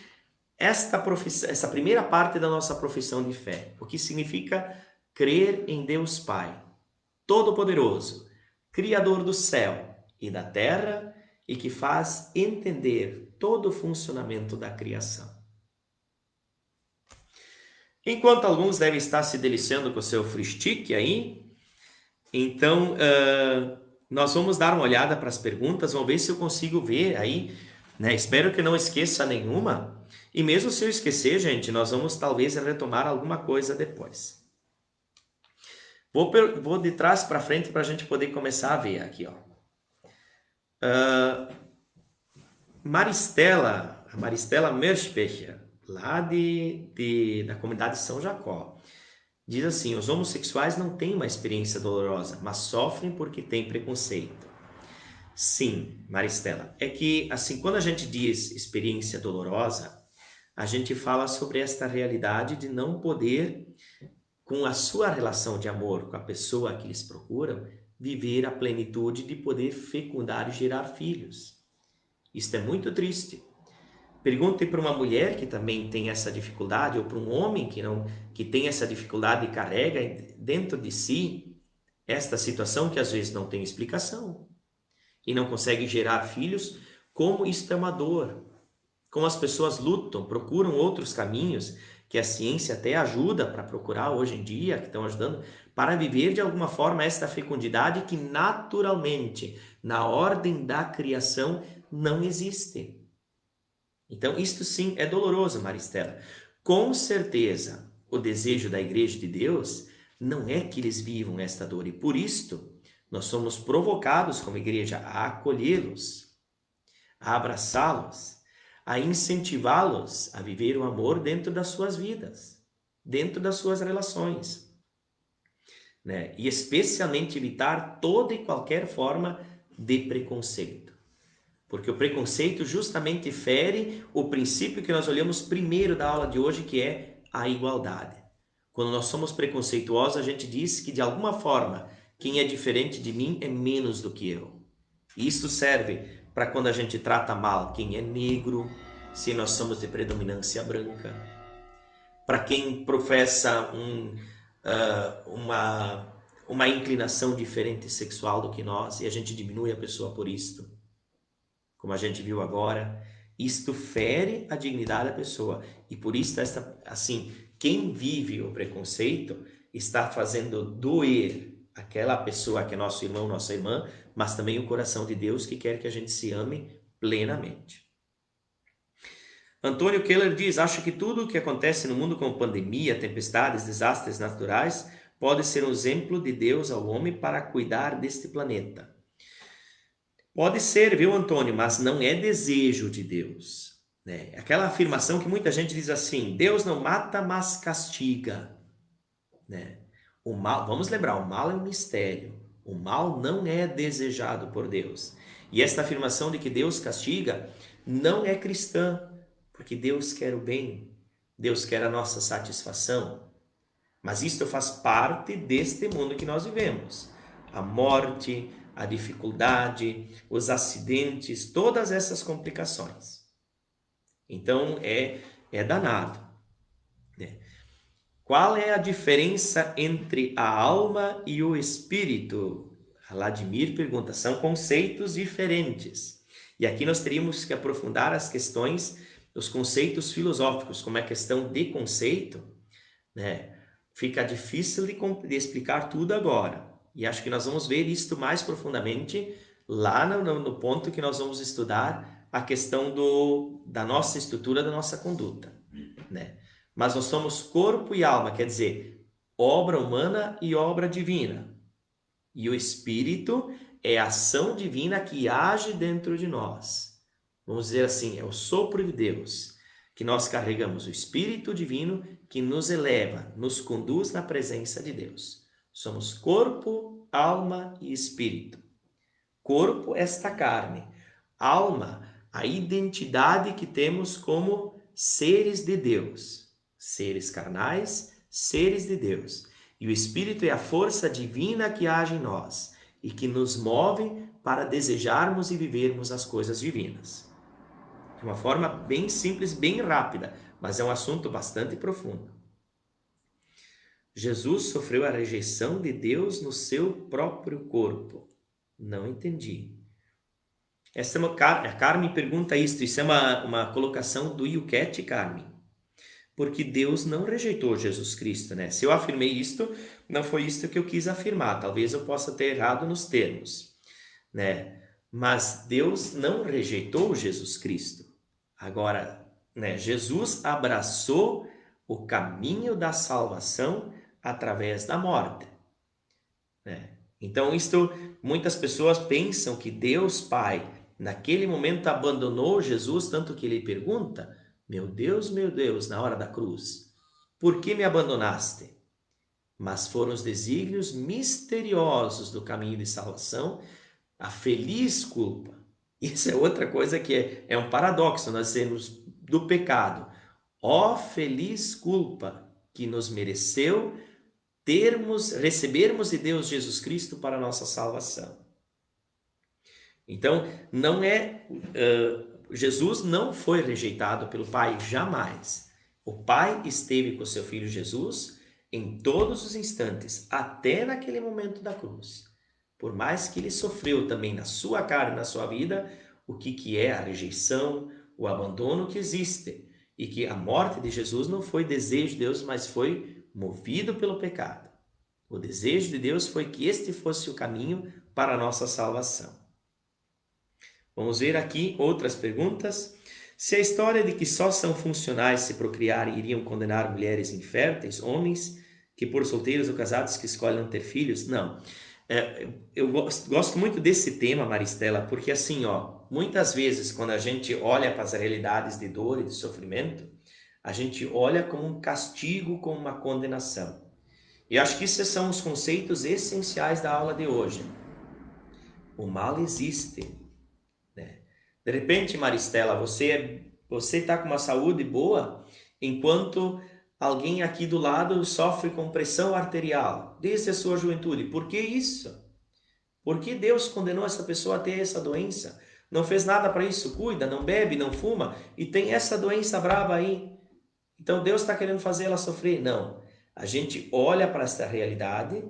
essa primeira parte da nossa profissão de fé, o que significa crer em Deus Pai, Todo-Poderoso, Criador do céu e da terra e que faz entender todo o funcionamento da criação. Enquanto alguns devem estar se deliciando com o seu fristique aí, então nós vamos dar uma olhada para as perguntas, vamos ver se eu consigo ver aí, né? Espero que não esqueça nenhuma. E mesmo se eu esquecer, gente, nós vamos talvez retomar alguma coisa depois. Vou de trás para frente para a gente poder começar a ver aqui, ó. Maristela Merschpecher, lá da comunidade São Jacó, diz assim: os homossexuais não têm uma experiência dolorosa, mas sofrem porque têm preconceito. Sim, Maristela, é que assim, quando a gente diz experiência dolorosa, a gente fala sobre esta realidade de não poder, com a sua relação de amor com a pessoa que eles procuram, viver a plenitude de poder fecundar e gerar filhos. Isto é muito triste. Pergunte para uma mulher que também tem essa dificuldade, ou para um homem que tem essa dificuldade e carrega dentro de si esta situação que às vezes não tem explicação e não consegue gerar filhos, como isto é uma dor. Como as pessoas lutam, procuram outros caminhos que a ciência até ajuda para procurar hoje em dia, que estão ajudando, para viver de alguma forma esta fecundidade que naturalmente, na ordem da criação, não existe. Então, isto sim é doloroso, Maristela. Com certeza, o desejo da Igreja de Deus não é que eles vivam esta dor, e por isto nós somos provocados como igreja a acolhê-los, a abraçá-los, a incentivá-los a viver o amor dentro das suas vidas, dentro das suas relações, né? E especialmente evitar toda e qualquer forma de preconceito. Porque o preconceito justamente fere o princípio que nós olhamos primeiro da aula de hoje, que é a igualdade. Quando nós somos preconceituosos, a gente diz que de alguma forma quem é diferente de mim é menos do que eu. E isso serve para quando a gente trata mal quem é negro, se nós somos de predominância branca. Para quem professa uma inclinação diferente sexual do que nós, e a gente diminui a pessoa por isto. Como a gente viu agora, isto fere a dignidade da pessoa. E por isso, assim, quem vive o preconceito está fazendo doer aquela pessoa que é nosso irmão, nossa irmã, mas também o coração de Deus que quer que a gente se ame plenamente. Antônio Keller diz: acho que tudo o que acontece no mundo, como pandemia, tempestades, desastres naturais, pode ser um exemplo de Deus ao homem para cuidar deste planeta. Pode ser, viu, Antônio, mas não é desejo de Deus, né? Aquela afirmação que muita gente diz assim: Deus não mata, mas castiga, né? O mal, vamos lembrar, o mal é um mistério. O mal não é desejado por Deus. E esta afirmação de que Deus castiga não é cristã, porque Deus quer o bem, Deus quer a nossa satisfação. Mas isto faz parte deste mundo que nós vivemos. A morte, a dificuldade, os acidentes, todas essas complicações. Então é danado, né? Qual é a diferença entre a alma e o espírito? Vladimir pergunta. São conceitos diferentes. E aqui nós teríamos que aprofundar as questões, os conceitos filosóficos, como é questão de conceito, né? Fica difícil de explicar tudo agora. E acho que nós vamos ver isto mais profundamente lá no ponto que nós vamos estudar a questão da nossa estrutura, da nossa conduta, né? Mas nós somos corpo e alma, quer dizer, obra humana e obra divina. E o Espírito é a ação divina que age dentro de nós. Vamos dizer assim, é o sopro de Deus, que nós carregamos o Espírito Divino que nos eleva, nos conduz na presença de Deus. Somos corpo, alma e espírito. Corpo, esta carne. Alma, a identidade que temos como seres de Deus. Seres carnais, seres de Deus. E o Espírito é a força divina que age em nós e que nos move para desejarmos e vivermos as coisas divinas. De uma forma bem simples, bem rápida, mas é um assunto bastante profundo. Jesus sofreu a rejeição de Deus no seu próprio corpo. Não entendi. Essa é a Carmen pergunta isso é uma colocação do Yucat, Carmen. Porque Deus não rejeitou Jesus Cristo, né? Se eu afirmei isto, não foi isto que eu quis afirmar. Talvez eu possa ter errado nos termos, né? Mas Deus não rejeitou Jesus Cristo. Agora, né, Jesus abraçou o caminho da salvação através da morte, né? Então, muitas pessoas pensam que Deus Pai, naquele momento, abandonou Jesus, tanto que ele pergunta: meu Deus, na hora da cruz, por que me abandonaste? Mas foram os desígnios misteriosos do caminho de salvação, a feliz culpa. Isso é outra coisa que é um paradoxo, nós sermos do pecado, Ó feliz culpa que nos mereceu recebermos de Deus Jesus Cristo para a nossa salvação. Então, Jesus não foi rejeitado pelo Pai, jamais. O Pai esteve com seu Filho Jesus em todos os instantes, até naquele momento da cruz. Por mais que ele sofreu também na sua carne, na sua vida, o que é a rejeição, o abandono que existe. E que a morte de Jesus não foi desejo de Deus, mas foi movido pelo pecado. O desejo de Deus foi que este fosse o caminho para a nossa salvação. Vamos ver aqui outras perguntas. Se a história de que só são funcionais se procriarem iriam condenar mulheres inférteis, homens que por solteiros ou casados que escolhem não ter filhos? Não. Eu gosto muito desse tema, Maristela, porque assim, muitas vezes quando a gente olha para as realidades de dor e de sofrimento, a gente olha como um castigo, como uma condenação. E acho que esses são os conceitos essenciais da aula de hoje. O mal existe. De repente, Maristela, você está com uma saúde boa, enquanto alguém aqui do lado sofre com pressão arterial, desde a sua juventude. Por que isso? Por que Deus condenou essa pessoa a ter essa doença? Não fez nada para isso, cuida, não bebe, não fuma, e tem essa doença brava aí. Então Deus está querendo fazer ela sofrer? Não. A gente olha para esta realidade,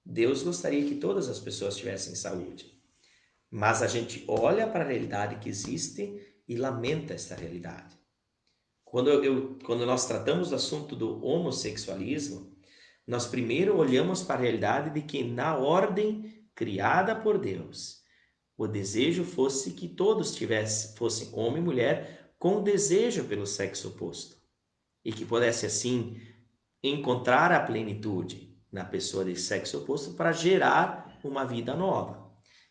Deus gostaria que todas as pessoas tivessem saúde. Mas a gente olha para a realidade que existe e lamenta essa realidade. Quando nós tratamos do assunto do homossexualismo, nós primeiro olhamos para a realidade de que na ordem criada por Deus, o desejo fosse que todos fossem homem e mulher com desejo pelo sexo oposto. E que pudesse assim encontrar a plenitude na pessoa de sexo oposto para gerar uma vida nova.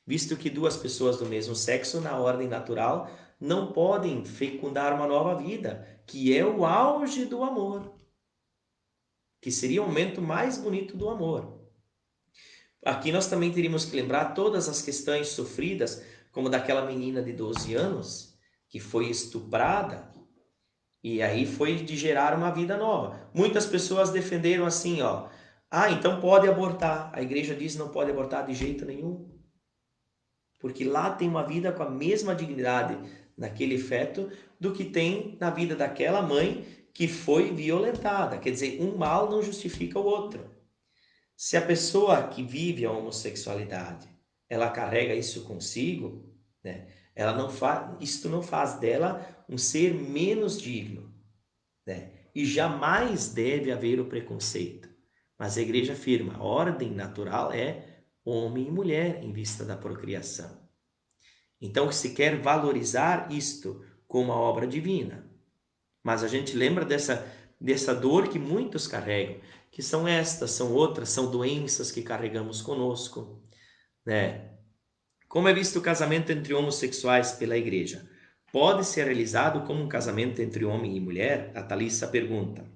Visto que duas pessoas do mesmo sexo, na ordem natural, não podem fecundar uma nova vida, que é o auge do amor, que seria o momento mais bonito do amor. Aqui nós também teríamos que lembrar todas as questões sofridas, como daquela menina de 12 anos, que foi estuprada, e aí foi de gerar uma vida nova. Muitas pessoas defenderam assim, então pode abortar. A igreja diz não pode abortar de jeito nenhum. Porque lá tem uma vida com a mesma dignidade naquele feto do que tem na vida daquela mãe que foi violentada. Quer dizer, um mal não justifica o outro. Se a pessoa que vive a homossexualidade, ela carrega isso consigo, né? Isto não faz dela um ser menos digno, né? E jamais deve haver o preconceito. Mas a igreja afirma, a ordem natural é homem e mulher em vista da procriação. Então se quer valorizar isto como uma obra divina. Mas a gente lembra dessa dor que muitos carregam, que são outras, são doenças que carregamos conosco, né? Como é visto o casamento entre homossexuais pela igreja? Pode ser realizado como um casamento entre homem e mulher? A Thalissa pergunta.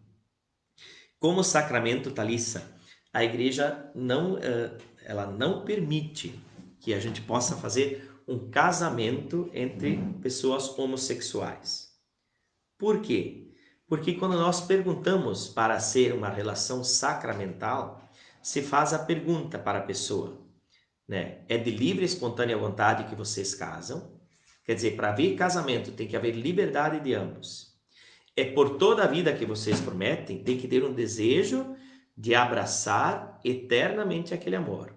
Como sacramento, Thalissa, a igreja ela não permite que a gente possa fazer um casamento entre pessoas homossexuais. Por quê? Porque quando nós perguntamos para ser uma relação sacramental, se faz a pergunta para a pessoa, né? É de livre e espontânea vontade que vocês casam? Quer dizer, para haver casamento tem que haver liberdade de ambos. É por toda a vida que vocês prometem, tem que ter um desejo de abraçar eternamente aquele amor.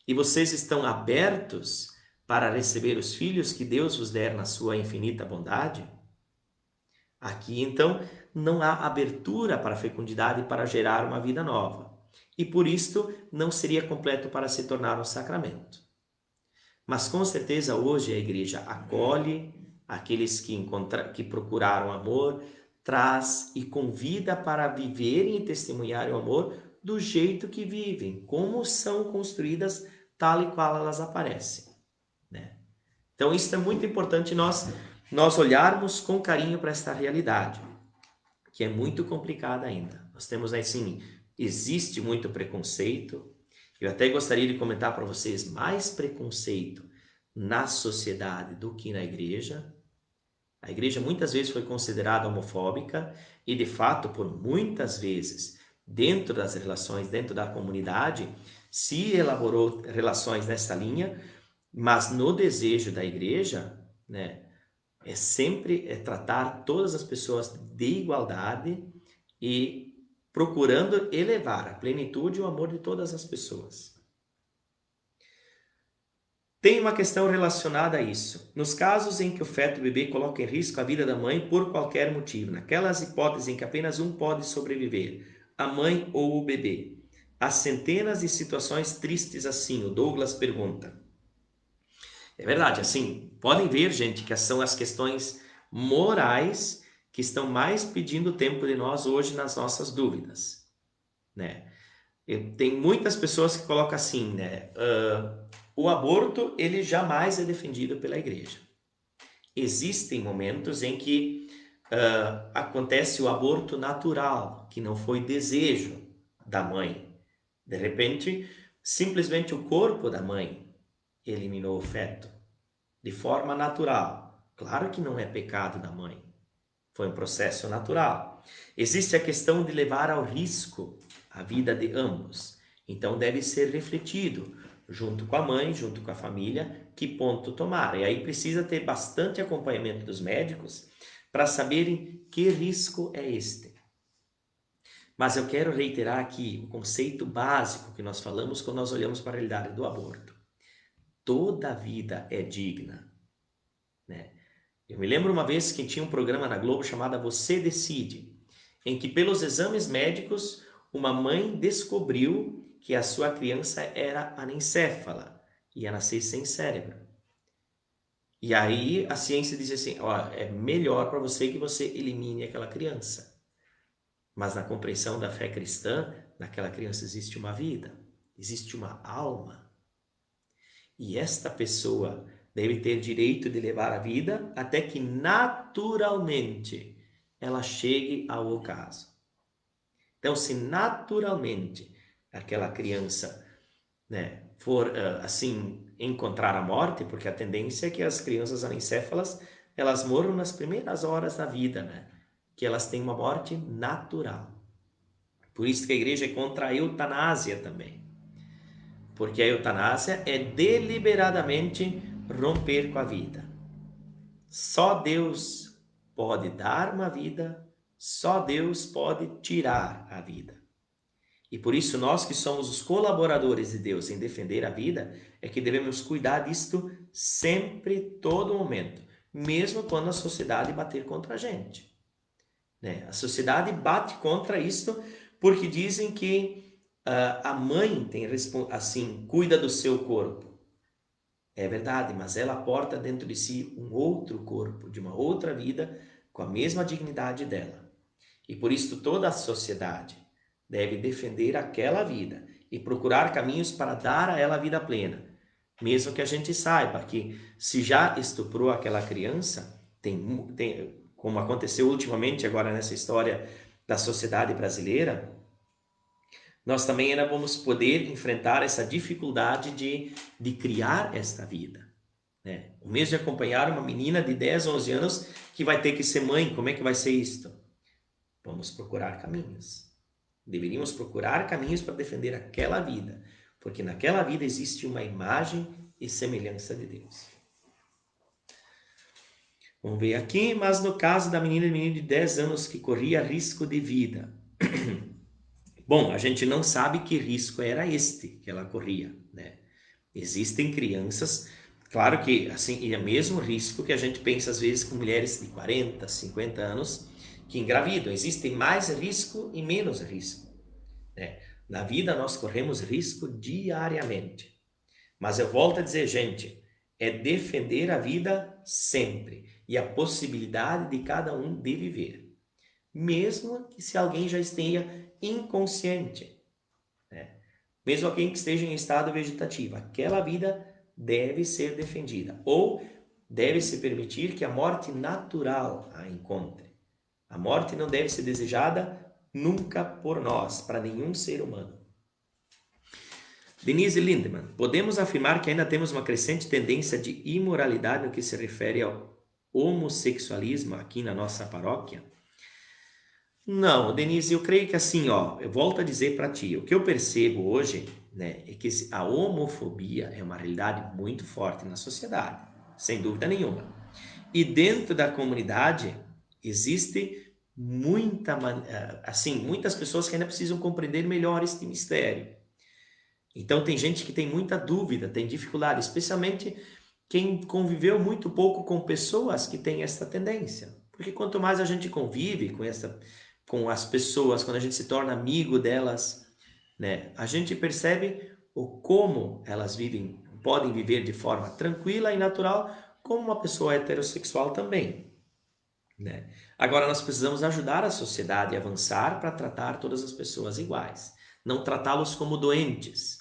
E vocês estão abertos para receber os filhos que Deus vos der na sua infinita bondade? Aqui, então, não há abertura para a fecundidade para gerar uma vida nova. E por isto, não seria completo para se tornar um sacramento. Mas com certeza hoje a igreja acolhe aqueles que procuraram amor, traz e convida para viverem e testemunharem o amor do jeito que vivem, como são construídas, tal e qual elas aparecem, né? Então isso é muito importante nós olharmos com carinho para esta realidade, que é muito complicada ainda. Nós temos assim, existe muito preconceito. Eu até gostaria de comentar para vocês mais preconceito na sociedade do que na igreja. A igreja muitas vezes foi considerada homofóbica e, de fato, por muitas vezes, dentro das relações, dentro da comunidade, se elaborou relações nessa linha, mas no desejo da igreja, né, é sempre tratar todas as pessoas de igualdade e procurando elevar a plenitude e o amor de todas as pessoas. Tem uma questão relacionada a isso. Nos casos em que o feto bebê coloca em risco a vida da mãe por qualquer motivo, naquelas hipóteses em que apenas um pode sobreviver, a mãe ou o bebê, há centenas de situações tristes assim, o Douglas pergunta. É verdade, assim, podem ver, gente, que são as questões morais que estão mais pedindo tempo de nós hoje nas nossas dúvidas, né? Tem muitas pessoas que colocam assim, né? O aborto, ele jamais é defendido pela igreja. Existem momentos em que acontece o aborto natural, que não foi desejo da mãe. De repente, simplesmente o corpo da mãe eliminou o feto de forma natural. Claro que não é pecado da mãe. Foi um processo natural. Existe a questão de levar ao risco a vida de ambos. Então deve ser refletido junto com a mãe, junto com a família, que ponto tomar. E aí precisa ter bastante acompanhamento dos médicos para saberem que risco é este. Mas eu quero reiterar aqui o conceito básico que nós falamos quando nós olhamos para a realidade do aborto. Toda vida é digna, né? Eu me lembro uma vez que tinha um programa na Globo chamado Você Decide, em que pelos exames médicos uma mãe descobriu que a sua criança era anencéfala, ia nascer sem cérebro. E aí a ciência diz assim, ó, é melhor para você que você elimine aquela criança. Mas na compreensão da fé cristã, naquela criança existe uma vida, existe uma alma. E esta pessoa deve ter direito de levar a vida até que naturalmente ela chegue ao ocaso. Então, se naturalmente aquela criança, né, for assim encontrar a morte, porque a tendência é que as crianças anencéfalas elas morram nas primeiras horas da vida, né, que elas têm uma morte natural. Por isso que a igreja é contra a eutanásia também. Porque a eutanásia é deliberadamente romper com a vida. Só Deus pode dar uma vida, só Deus pode tirar a vida. E por isso nós que somos os colaboradores de Deus em defender a vida, é que devemos cuidar disto sempre, todo momento, mesmo quando a sociedade bater contra a gente. Né? A sociedade bate contra isto porque dizem que a mãe tem assim, cuida do seu corpo. É verdade, mas ela porta dentro de si um outro corpo, de uma outra vida, com a mesma dignidade dela. E por isso toda a sociedade deve defender aquela vida e procurar caminhos para dar a ela a vida plena. Mesmo que a gente saiba que se já estuprou aquela criança, como aconteceu ultimamente agora nessa história da sociedade brasileira, nós também ainda vamos poder enfrentar essa dificuldade de criar esta vida. Né? O mesmo de acompanhar uma menina de 10, 11 anos que vai ter que ser mãe, como é que vai ser isto? Vamos procurar caminhos. Deveríamos procurar caminhos para defender aquela vida, porque naquela vida existe uma imagem e semelhança de Deus. Vamos ver aqui, mas no caso da menina de 10 anos que corria risco de vida, bom, a gente não sabe que risco era este que ela corria, né? Existem crianças, claro que assim, é o mesmo risco que a gente pensa às vezes com mulheres de 40, 50 anos que engravidam. Existem mais risco e menos risco, né? Na vida nós corremos risco diariamente. Mas eu volto a dizer, gente, é defender a vida sempre e a possibilidade de cada um de viver. Mesmo que se alguém já esteja inconsciente, né? Mesmo alguém que esteja em estado vegetativo, aquela vida deve ser defendida ou deve se permitir que a morte natural a encontre. A morte não deve ser desejada nunca por nós, para nenhum ser humano. Denise Lindemann, podemos afirmar que ainda temos uma crescente tendência de imoralidade no que se refere ao homossexualismo aqui na nossa paróquia? Não, Denise, eu creio que assim, ó, eu volto a dizer para ti, o que eu percebo hoje, né, é que a homofobia é uma realidade muito forte na sociedade, sem dúvida nenhuma. E dentro da comunidade existe muitas pessoas que ainda precisam compreender melhor este mistério. Então tem gente que tem muita dúvida, tem dificuldade, especialmente quem conviveu muito pouco com pessoas que têm essa tendência. Porque quanto mais a gente convive com as pessoas, quando a gente se torna amigo delas, né, a gente percebe o como elas podem viver de forma tranquila e natural, como uma pessoa heterossexual também, né? Agora nós precisamos ajudar a sociedade a avançar para tratar todas as pessoas iguais, não tratá-los como doentes,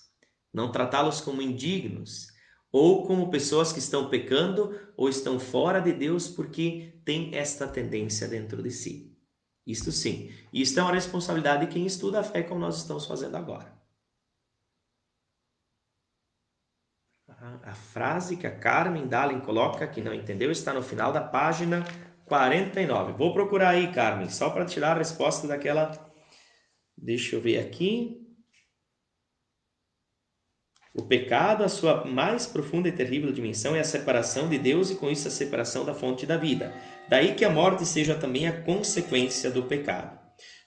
não tratá-los como indignos, ou como pessoas que estão pecando ou estão fora de Deus porque têm esta tendência dentro de si. Isto sim, isto é uma responsabilidade de quem estuda a fé como nós estamos fazendo agora. A frase que a Carmen Dalen coloca, que não entendeu, está no final da página 49. Vou procurar aí, Carmen, só para tirar a resposta daquela... Deixa eu ver aqui. O pecado, a sua mais profunda e terrível dimensão, é a separação de Deus e com isso a separação da fonte da vida. Daí que a morte seja também a consequência do pecado.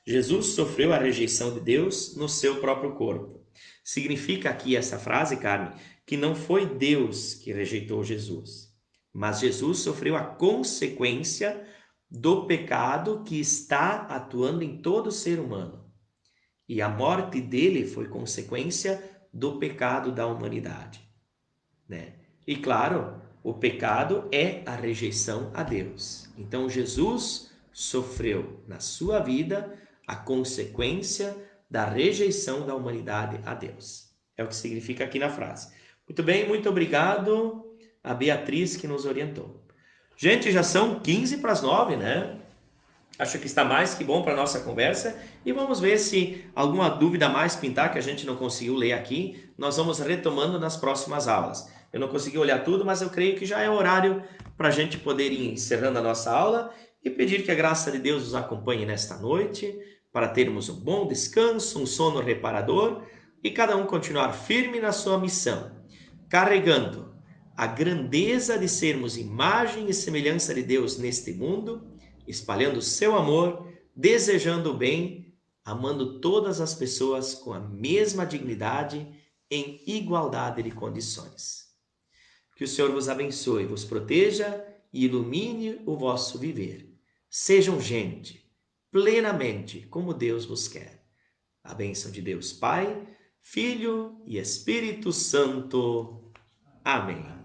Jesus sofreu a rejeição de Deus no seu próprio corpo. Significa aqui essa frase, Carmen, que não foi Deus que rejeitou Jesus, mas Jesus sofreu a consequência do pecado que está atuando em todo ser humano. E a morte dele foi consequência do pecado da humanidade, né? E claro, o pecado é a rejeição a Deus. Então Jesus sofreu na sua vida a consequência da rejeição da humanidade a Deus. É o que significa aqui na frase. Muito bem, muito obrigado a Beatriz que nos orientou. Gente, já são 15 para as 9, né? Acho que está mais que bom para a nossa conversa e vamos ver se alguma dúvida mais pintar que a gente não conseguiu ler aqui, nós vamos retomando nas próximas aulas. Eu não consegui olhar tudo, mas eu creio que já é horário para a gente poder ir encerrando a nossa aula e pedir que a graça de Deus nos acompanhe nesta noite, para termos um bom descanso, um sono reparador e cada um continuar firme na sua missão, carregando a grandeza de sermos imagem e semelhança de Deus neste mundo, espalhando o seu amor, desejando o bem, amando todas as pessoas com a mesma dignidade, em igualdade de condições. Que o Senhor vos abençoe, vos proteja e ilumine o vosso viver. Sejam gente, plenamente como Deus vos quer. A bênção de Deus Pai, Filho e Espírito Santo. Amém.